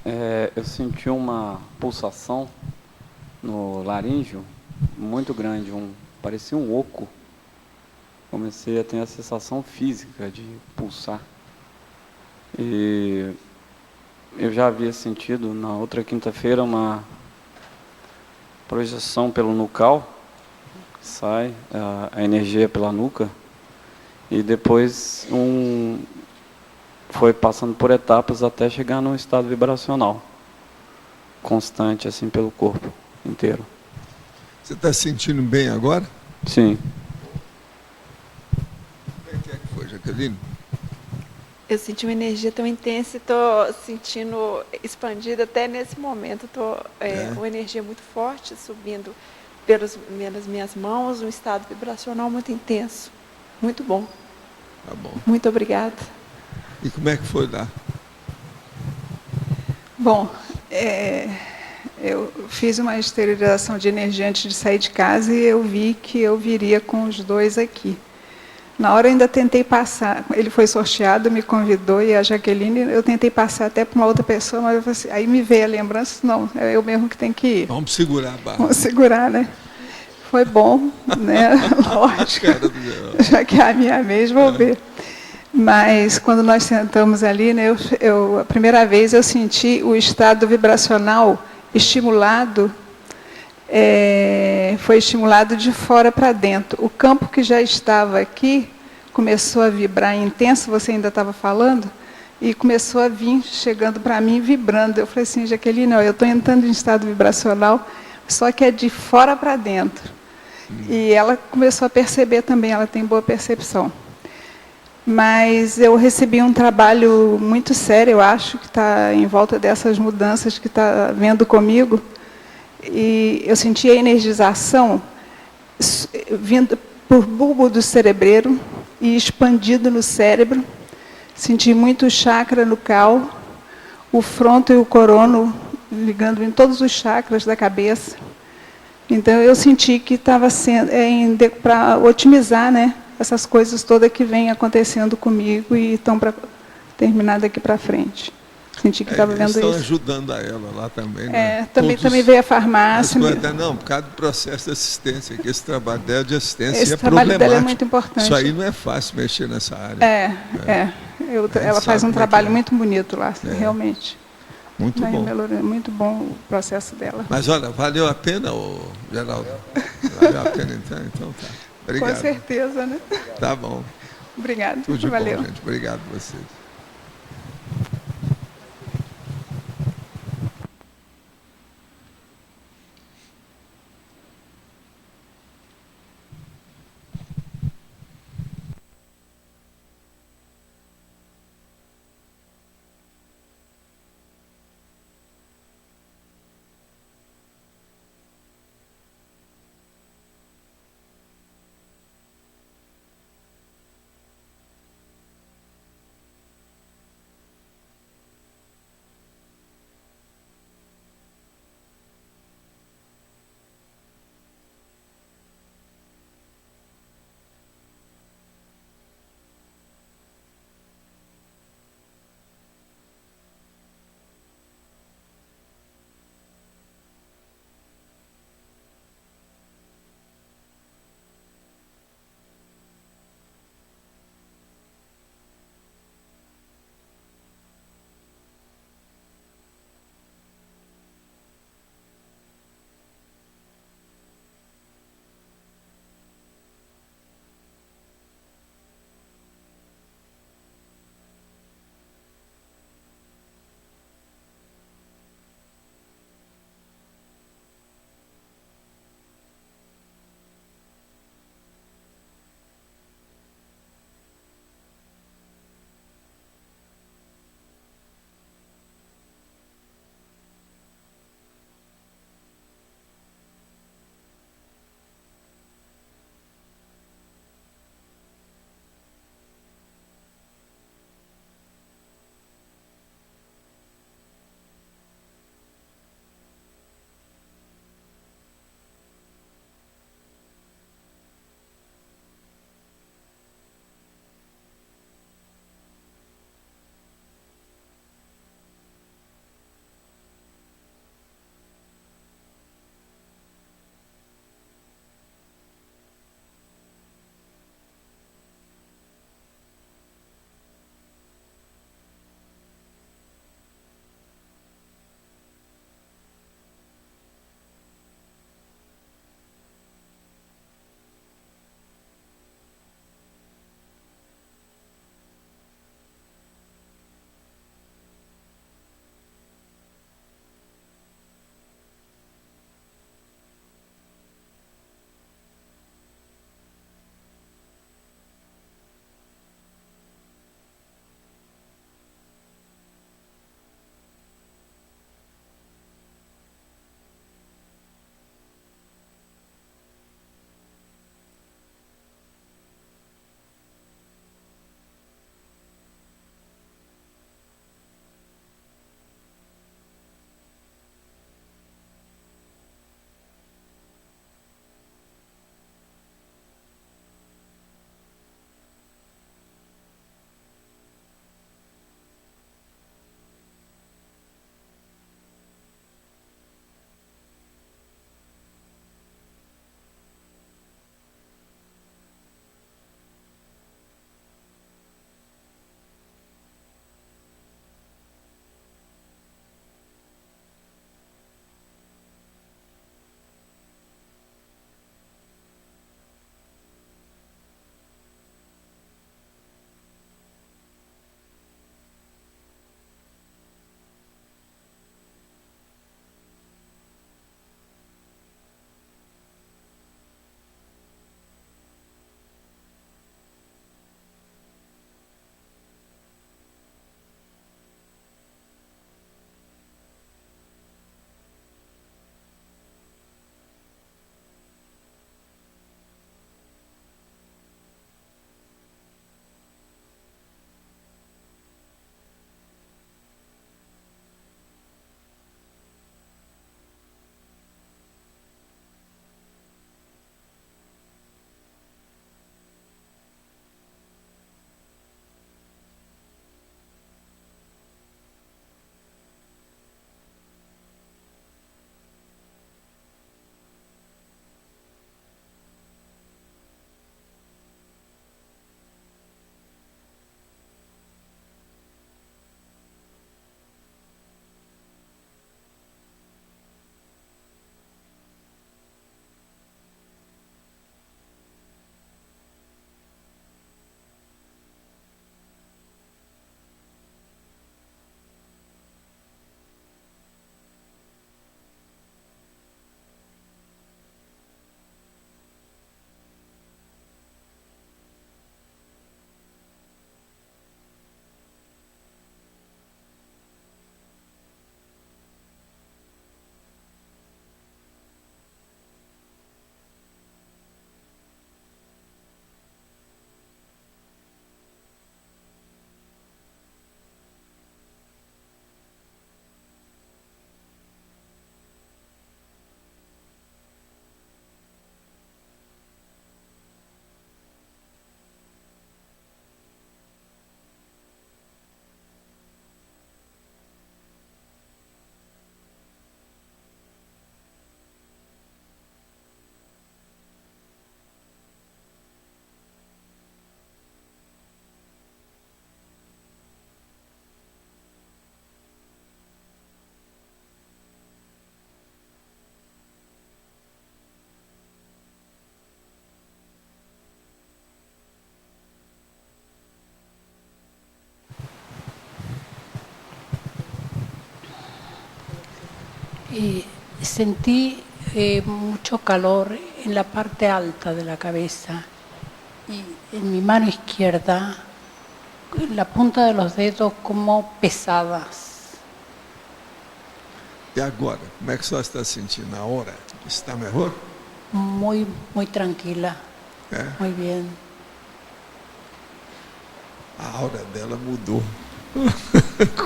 Eu senti uma pulsação no laríngeo muito grande, parecia um oco. Comecei a ter a sensação física de pulsar. E eu já havia sentido na outra quinta-feira uma projeção pelo nucal, sai a energia pela nuca, e depois foi passando por etapas até chegar num estado vibracional constante, assim, pelo corpo inteiro. Você está se sentindo bem agora? Sim. Como é que foi, Jaqueline? Eu senti uma energia tão intensa e estou sentindo expandida até nesse momento. Uma energia muito forte subindo pelas minhas mãos, um estado vibracional muito intenso. Muito bom. Tá bom. Muito obrigada. E como é que foi lá? Bom, eu fiz uma esterilização de energia antes de sair de casa e eu vi que eu viria com os dois aqui. Na hora eu ainda tentei passar, ele foi sorteado, me convidou, e a Jaqueline, eu tentei passar até para uma outra pessoa, mas eu falei assim, aí me veio a lembrança, não, é eu mesmo que tenho que ir. Vamos segurar a barra. Vamos segurar, né? Foi bom, né? Lógico, já que é a minha vez, vou ver. Mas quando nós sentamos ali, né, a primeira vez eu senti o estado vibracional estimulado, foi estimulado de fora para dentro. O campo que já estava aqui começou a vibrar intenso, você ainda estava falando, e começou a vir chegando para mim, vibrando. Eu falei assim, Jaqueline, eu estou entrando em estado vibracional, só que é de fora para dentro. E ela começou a perceber também, ela tem boa percepção. Mas eu recebi um trabalho muito sério, eu acho, que está em volta dessas mudanças que está vendo comigo. E eu senti a energização vindo por bulbo do cerebreiro e expandido no cérebro. Senti muito o chakra nucal, o fronto e o corono ligando em todos os chakras da cabeça. Então eu senti que estava sendo para otimizar, né, essas coisas todas que vêm acontecendo comigo e estão para terminar daqui para frente. Senti que estava vendo isso. Estão ajudando a ela lá também, né? Também veio a farmácia. Não, por causa do processo de assistência, que esse trabalho dela de assistência esse é trabalho problemático. dela é muito importante. Isso aí não é fácil mexer nessa área. Ela faz um trabalho muito bonito lá, realmente. Muito bom. Muito bom o processo dela. Mas olha, valeu a pena, Geraldo? Valeu a pena então tá. Obrigado. Com certeza, né? Tá bom. Obrigado. Tudo de Valeu. bom, gente. Obrigado a vocês. Sentí mucho calor en la parte alta de la cabeza y en mi mano izquierda la punta de los dedos como pesadas. E agora, como é que você está sentindo a hora? Está melhor? Muy tranquila, muy bien. A aura dela mudou.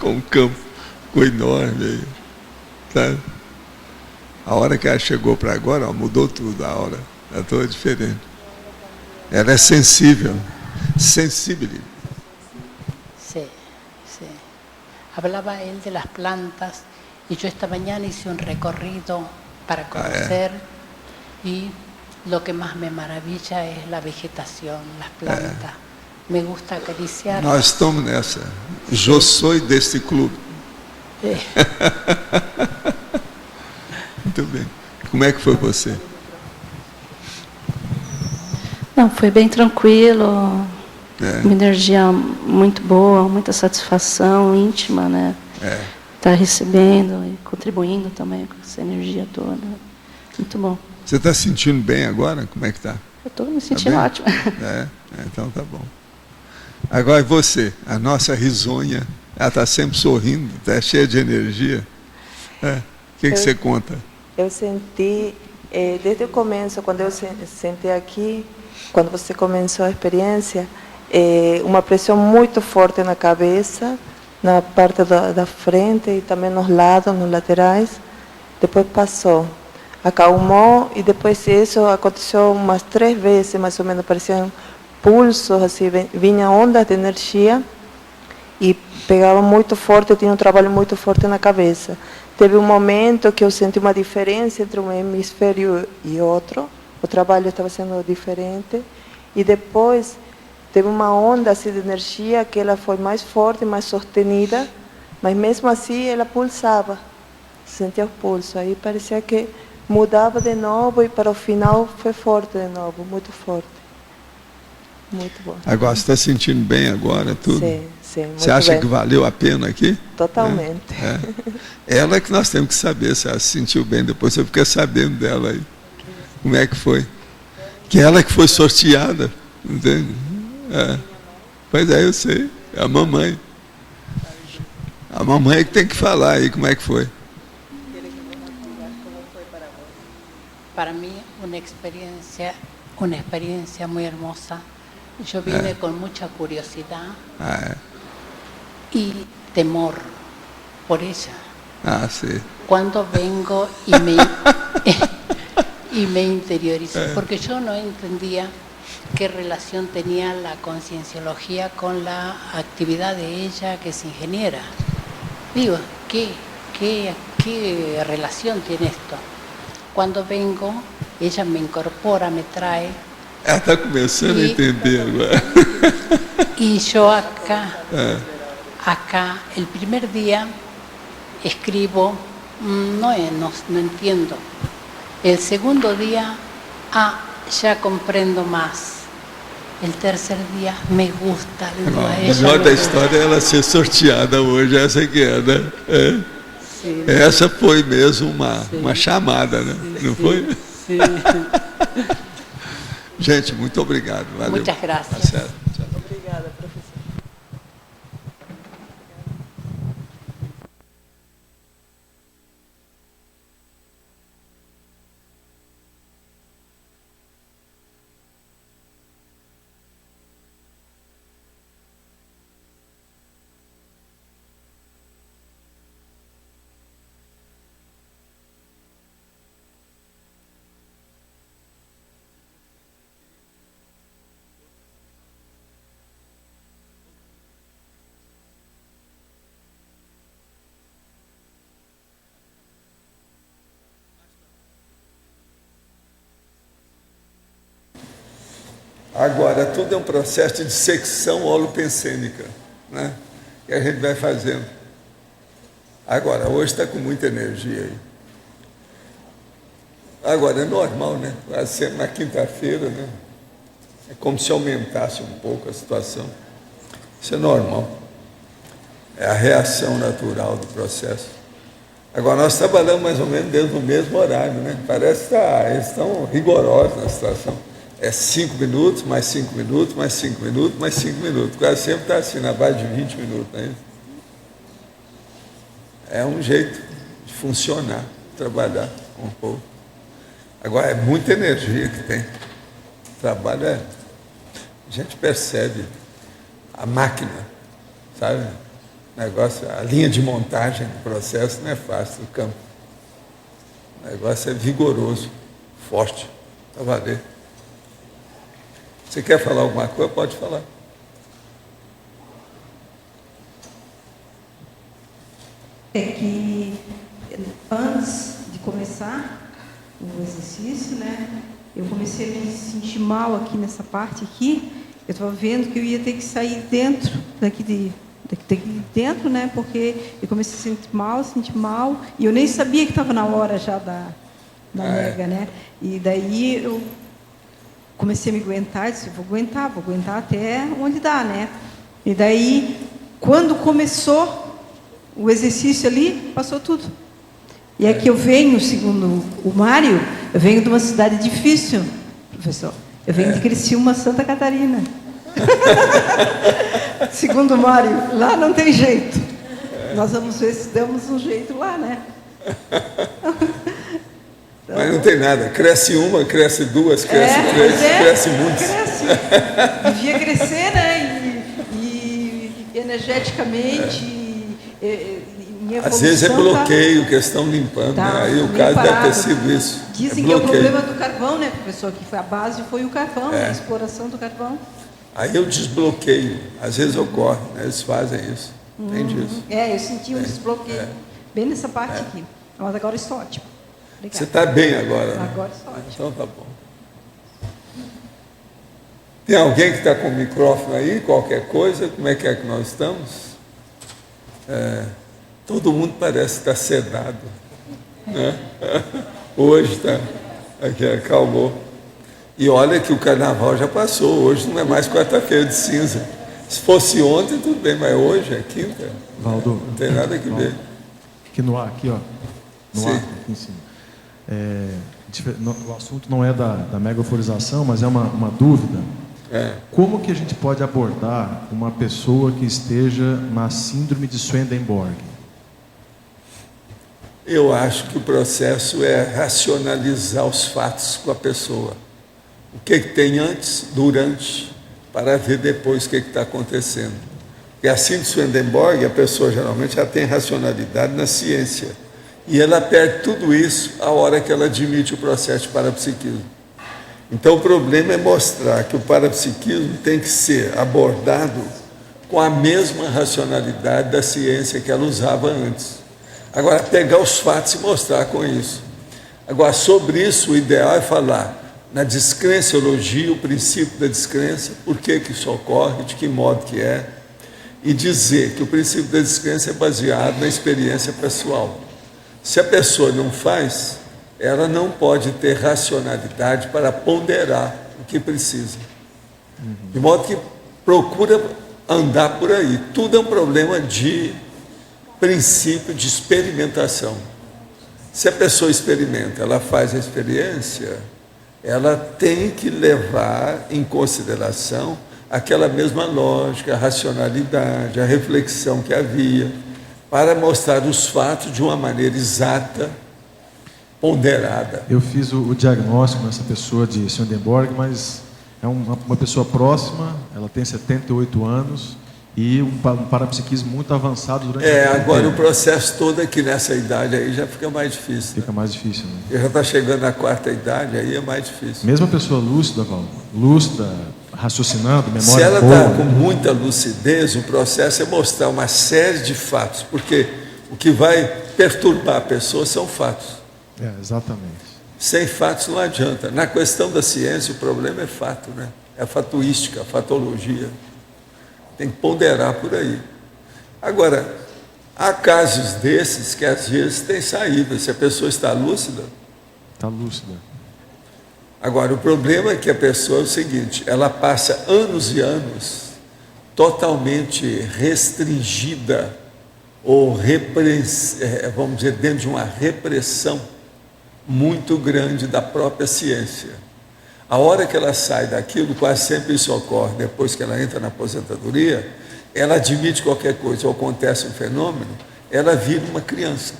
Com o campo, ficou enorme aí. Sabe? A hora que ela chegou para agora, ó, mudou tudo a aura. É toda diferente. Ela é sensível. Sensible. Sí. Hablaba él de las plantas y yo esta mañana hice un recorrido para conocer y lo que más me maravilla es la vegetación, las plantas. Me gusta acariciar. Nós estamos nessa. Eu sou deste clube. Muito bem. Como é que foi você? Não, foi bem tranquilo. Uma energia muito boa, muita satisfação íntima, né? Tá recebendo e contribuindo também com essa energia toda. Muito bom. Você está sentindo bem agora? Como é que está? Eu estou me sentindo ótimo. Então tá bom. Agora você, a nossa risonha, ela está sempre sorrindo, está cheia de energia. O que você conta? Eu senti, desde o começo, quando eu sentei aqui, quando você começou a experiência, uma pressão muito forte na cabeça, na parte da frente e também nos lados, nos laterais. Depois passou, acalmou e depois isso aconteceu umas 3 vezes, mais ou menos, pareciam pulsos, assim, vinha ondas de energia e pegava muito forte, eu tinha um trabalho muito forte na cabeça. Teve um momento que eu senti uma diferença entre um hemisfério e outro, o trabalho estava sendo diferente, e depois teve uma onda assim, de energia que ela foi mais forte, mais sostenida, mas mesmo assim ela pulsava, sentia o pulso, aí parecia que mudava de novo e para o final foi forte de novo, muito forte. Muito bom. Agora, você está sentindo bem agora tudo? Sim, muito Você acha bem. que valeu a pena aqui? Totalmente. Ela é que nós temos que saber se ela se sentiu bem, depois você fica sabendo dela aí. Como é que foi? Que ela que foi sorteada, entende? Pois é, eu sei, é a mamãe. A mamãe é que tem que falar aí como é que foi. Para mí una experiencia muy hermosa. Yo vine con mucha curiosidad y temor por ella. Sí. Cuando vengo y me interiorizo, porque yo no entendía qué relación tenía la concienciología con la actividad de ella, que es ingeniera. Digo, ¿qué relación tiene esto? Cuando vengo, ella me incorpora, me trae. Ela está começando a entender agora. Y yo acá, el primer día, escribo, no entiendo. El segundo día, ya comprendo más. El tercer día, me gusta. O melhor da história é ela ser sorteada hoje, essa que é, né? Sim. Essa foi mesmo uma chamada, né? Não foi? Sim. Gente, muito obrigado. Valeu. Muitas graças. Tá certo. Tchau. Obrigada, professor. Agora, tudo é um processo de dissecção holopensênica, né? Que a gente vai fazendo. Agora, hoje está com muita energia aí. Agora, é normal, né? Vai ser na quinta-feira, né? É como se aumentasse um pouco a situação. Isso é normal. É a reação natural do processo. Agora, nós trabalhamos mais ou menos dentro do mesmo horário, né? Parece que eles estão rigorosos na situação. É 5 minutos, mais 5 minutos, mais 5 minutos, mais 5 minutos. Quase sempre está assim, na base de 20 minutos. Né? É um jeito de funcionar, trabalhar com o povo. Agora, é muita energia que tem. O trabalho é... A gente percebe a máquina, sabe? O negócio, a linha de montagem do processo não é fácil do campo. O negócio é vigoroso, forte, para valer. Você quer falar alguma coisa? Pode falar. É que antes de começar o exercício, né, eu comecei a me sentir mal aqui nessa parte aqui. Eu estava vendo que eu ia ter que sair daqui de dentro, né, porque eu comecei a sentir mal, e eu nem sabia que estava na hora já da nega, né? E daí eu comecei a me aguentar, disse, vou aguentar até onde dá, né? E daí, quando começou o exercício ali, passou tudo. E é que eu venho, segundo o Mário, eu venho de uma cidade difícil, professor. Eu venho de Criciúma, Santa Catarina. Segundo o Mário, lá não tem jeito. Nós vamos ver se damos um jeito lá, né? Mas não tem nada. Cresce uma, cresce duas, cresce muito. Cresce. Devia crescer, né? E energeticamente, em evolução. Às vezes é bloqueio, questão limpando. Né? Aí o caso deve ter sido isso. Dizem que é o problema do carvão, né, professor? Que a base foi o carvão, a exploração do carvão. Aí eu desbloqueio. Às vezes ocorre, né? Eles fazem isso. Entende isso? Eu senti um desbloqueio. Bem nessa parte aqui. Mas agora estou ótimo. Obrigada. Você está bem agora? Né? Agora estou ótimo. Então tá bom. Tem alguém que está com o microfone aí? Qualquer coisa? Como é que nós estamos? Todo mundo parece estar sedado. Né? Hoje está. Aqui acalmou. E olha que o carnaval já passou. Hoje não é mais quarta-feira de cinza. Se fosse ontem, tudo bem, mas hoje é quinta. Valdo, não tem nada que ver. Aqui no ar, aqui, ó. No ar, aqui em cima. O assunto não é da megaforização, mas é uma dúvida. Como que a gente pode abordar uma pessoa que esteja na síndrome de Swedenborg? Eu acho que o processo é racionalizar os fatos com a pessoa. O que tem antes, durante, para ver depois o que está acontecendo. Porque a síndrome de Swedenborg, a pessoa geralmente já tem racionalidade na ciência. E ela perde tudo isso a hora que ela admite o processo de parapsiquismo. Então o problema é mostrar que o parapsiquismo tem que ser abordado com a mesma racionalidade da ciência que ela usava antes. Agora, pegar os fatos e mostrar com isso. Agora, sobre isso, o ideal é falar na descrenciologia, o princípio da descrença, por que isso ocorre, de que modo que é, e dizer que o princípio da descrença é baseado na experiência pessoal. Se a pessoa não faz, ela não pode ter racionalidade para ponderar o que precisa. De modo que procura andar por aí. Tudo é um problema de princípio de experimentação. Se a pessoa experimenta, ela faz a experiência, ela tem que levar em consideração aquela mesma lógica, a racionalidade, a reflexão que havia, para mostrar os fatos de uma maneira exata, ponderada. Eu fiz o diagnóstico nessa pessoa de Swedenborg, mas é uma pessoa próxima, ela tem 78 anos e um parapsiquismo muito avançado durante agora tempo. O processo todo aqui nessa idade aí já fica mais difícil. Fica mais difícil, né? Ele já está chegando na quarta idade, aí é mais difícil. Mesmo a pessoa lúcida, Valdo, lúcida, raciocinando, memória boa. Se ela está com muita lucidez, o processo é mostrar uma série de fatos, porque o que vai perturbar a pessoa são fatos. Exatamente. Sem fatos não adianta. Na questão da ciência, o problema é fato, né? É a fatuística, a fatologia. Tem que ponderar por aí. Agora, há casos desses que às vezes tem saída. Se a pessoa está lúcida... Está lúcida. Agora, o problema é que a pessoa é o seguinte, ela passa anos e anos totalmente restringida ou vamos dizer, dentro de uma repressão muito grande da própria ciência. A hora que ela sai daquilo, quase sempre isso ocorre, depois que ela entra na aposentadoria, ela admite qualquer coisa, ou acontece um fenômeno, ela vira uma criança.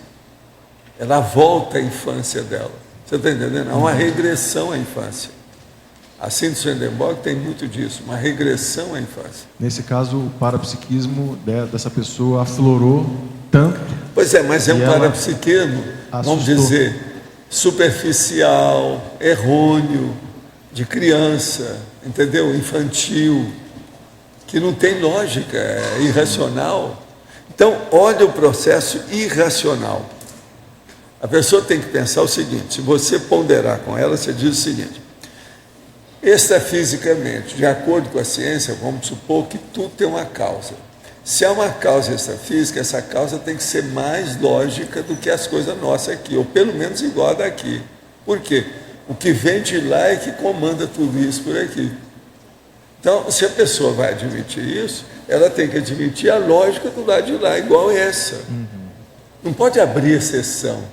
Ela volta à infância dela. Você está entendendo? Há uma regressão à infância. A síndrome de Swedenborg tem muito disso, uma regressão à infância. Nesse caso, o parapsiquismo dessa pessoa aflorou tanto. Pois é, mas é um parapsiquismo, vamos dizer, superficial, errôneo, de criança, entendeu? Infantil, que não tem lógica, é irracional. Então, olha o processo irracional. A pessoa tem que pensar o seguinte: se você ponderar com ela, você diz o seguinte: extrafisicamente, de acordo com a ciência, vamos supor que tudo tem uma causa. Se há uma causa extrafísica, essa causa tem que ser mais lógica do que as coisas nossas aqui, ou pelo menos igual a daqui. Por quê? O que vem de lá é que comanda tudo isso por aqui. Então, se a pessoa vai admitir isso, ela tem que admitir a lógica do lado de lá, igual essa. Não pode abrir exceção.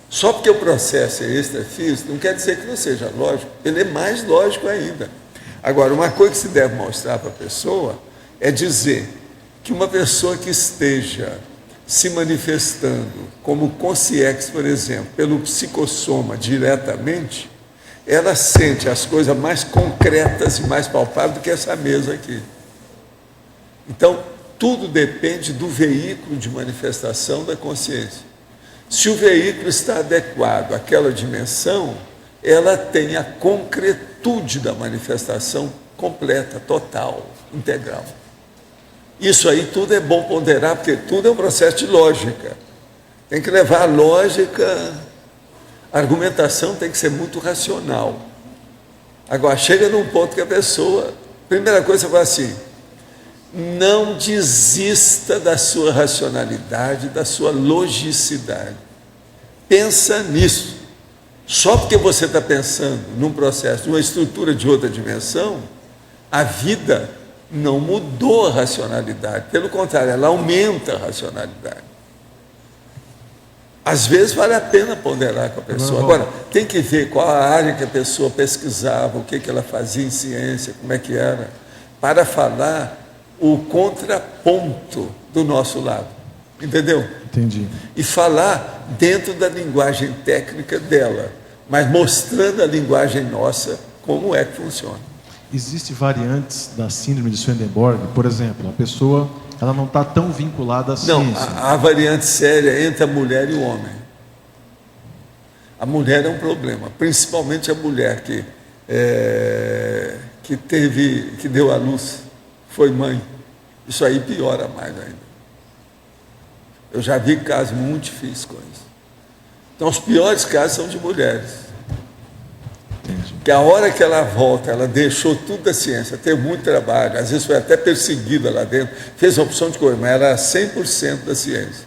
Só porque o processo é extrafísico, não quer dizer que não seja lógico, ele é mais lógico ainda. Agora, uma coisa que se deve mostrar para a pessoa é dizer que uma pessoa que esteja se manifestando como consciência, por exemplo, pelo psicossoma diretamente, ela sente as coisas mais concretas e mais palpáveis do que essa mesa aqui. Então, tudo depende do veículo de manifestação da consciência. Se o veículo está adequado àquela dimensão, ela tem a concretude da manifestação completa, total, integral. Isso aí tudo é bom ponderar, porque tudo é um processo de lógica. Tem que levar a lógica, a argumentação tem que ser muito racional. Agora, chega num ponto que a pessoa, primeira coisa, fala assim: não desista da sua racionalidade, da sua logicidade. Pensa nisso. Só porque você está pensando num processo, numa estrutura de outra dimensão, a vida não mudou a racionalidade. Pelo contrário, ela aumenta a racionalidade. Às vezes vale a pena ponderar com a pessoa. Agora, tem que ver qual a área que a pessoa pesquisava, o que ela fazia em ciência, como é que era, para falar o contraponto do nosso lado. Entendeu? Entendi. E falar dentro da linguagem técnica dela, mas mostrando a linguagem nossa, como é que funciona. Existem variantes da síndrome de Swedenborg, por exemplo, a pessoa ela não está tão vinculada à ciência. Não, a variante séria entre a mulher e o homem. A mulher é um problema, principalmente a mulher que deu à luz, foi mãe. Isso aí piora mais ainda. Eu já vi casos muito difíceis com isso. Então, os piores casos são de mulheres. Entendi. Que a hora que ela volta, ela deixou tudo da ciência, teve muito trabalho, às vezes foi até perseguida lá dentro, fez uma opção de coisa, mas era 100% da ciência.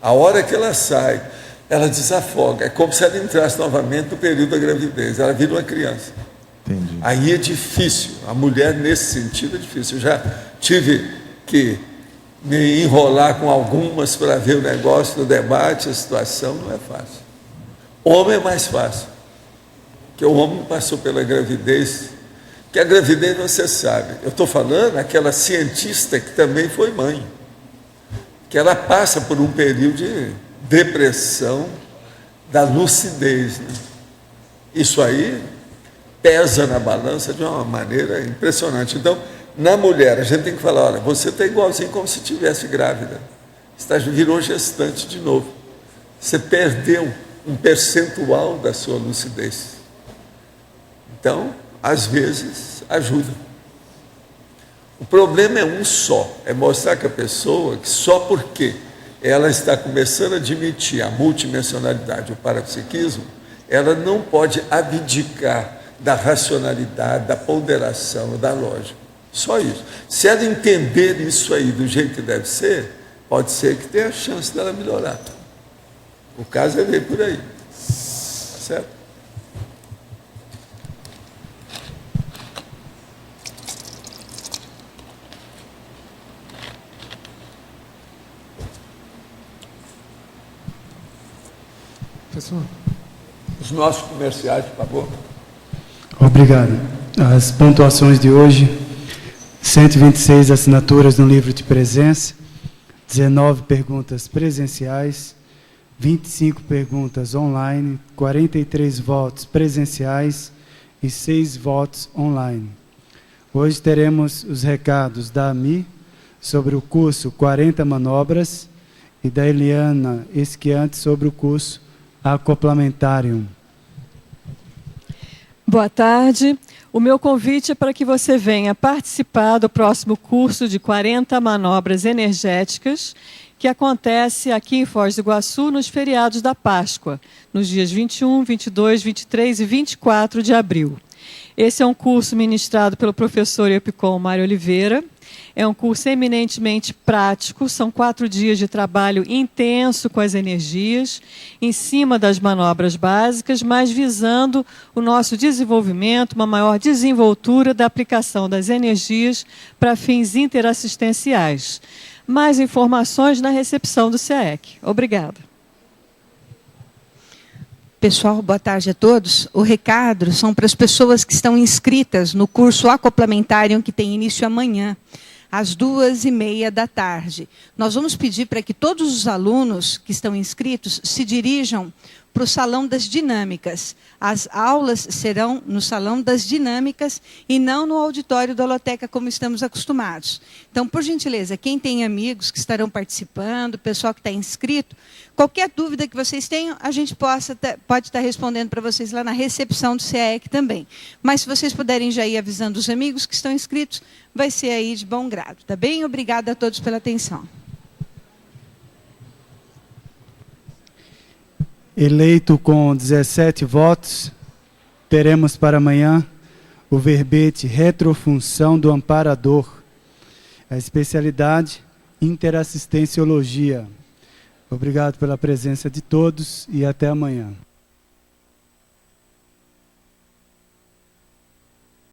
A hora que ela sai, ela desafoga, é como se ela entrasse novamente no período da gravidez, ela vira uma criança. Entendi. Aí é difícil, a mulher nesse sentido é difícil. Eu já tive que me enrolar com algumas para ver o negócio do debate, a situação não é fácil. Homem é mais fácil. Que o homem passou pela gravidez, que a gravidez você sabe, eu estou falando aquela cientista que também foi mãe, que ela passa por um período de depressão da lucidez, né? Isso aí pesa na balança de uma maneira impressionante. Então, na mulher, a gente tem que falar: olha, você está igualzinho como se estivesse grávida, você virou gestante de novo, você perdeu um percentual da sua lucidez. Então, às vezes, ajuda. O problema é um só, é mostrar que a pessoa, que só porque ela está começando a admitir a multidimensionalidade, o parapsiquismo, ela não pode abdicar da racionalidade, da ponderação, da lógica. Só isso. Se ela entender isso aí do jeito que deve ser, pode ser que tenha a chance dela melhorar. O caso é ver por aí. Tá certo? professor. Os nossos comerciais, por favor. Obrigado. As pontuações de hoje: 126 assinaturas no livro de presença, 19 perguntas presenciais, 25 perguntas online, 43 votos presenciais e 6 votos online. Hoje teremos os recados da AMI sobre o curso 40 Manobras e da Eliana Esquiante sobre o curso Acoplamentarium. Boa tarde. O meu convite é para que você venha participar do próximo curso de 40 manobras energéticas, que acontece aqui em Foz do Iguaçu nos feriados da Páscoa, nos dias 21, 22, 23 e 24 de abril. Esse é um curso ministrado pelo professor Epicom Mário Oliveira. É um curso eminentemente prático, são 4 dias de trabalho intenso com as energias, em cima das manobras básicas, mas visando o nosso desenvolvimento, uma maior desenvoltura da aplicação das energias para fins interassistenciais. Mais informações na recepção do CEEC. Obrigada. Pessoal, boa tarde a todos. O recado são para as pessoas que estão inscritas no curso Acoplamentarium, que tem início amanhã, às 2h30 da tarde. Nós vamos pedir para que todos os alunos que estão inscritos se dirijam para o Salão das Dinâmicas. As aulas serão no Salão das Dinâmicas e não no auditório da Holoteca, como estamos acostumados. Então, por gentileza, quem tem amigos que estarão participando, pessoal que está inscrito, qualquer dúvida que vocês tenham, a gente pode estar respondendo para vocês lá na recepção do CEEC também. Mas se vocês puderem já ir avisando os amigos que estão inscritos, vai ser aí de bom grado. Tá bem? Obrigada a todos pela atenção. Eleito com 17 votos, teremos para amanhã o verbete Retrofunção do Amparador, a especialidade Interassistenciologia. Obrigado pela presença de todos e até amanhã.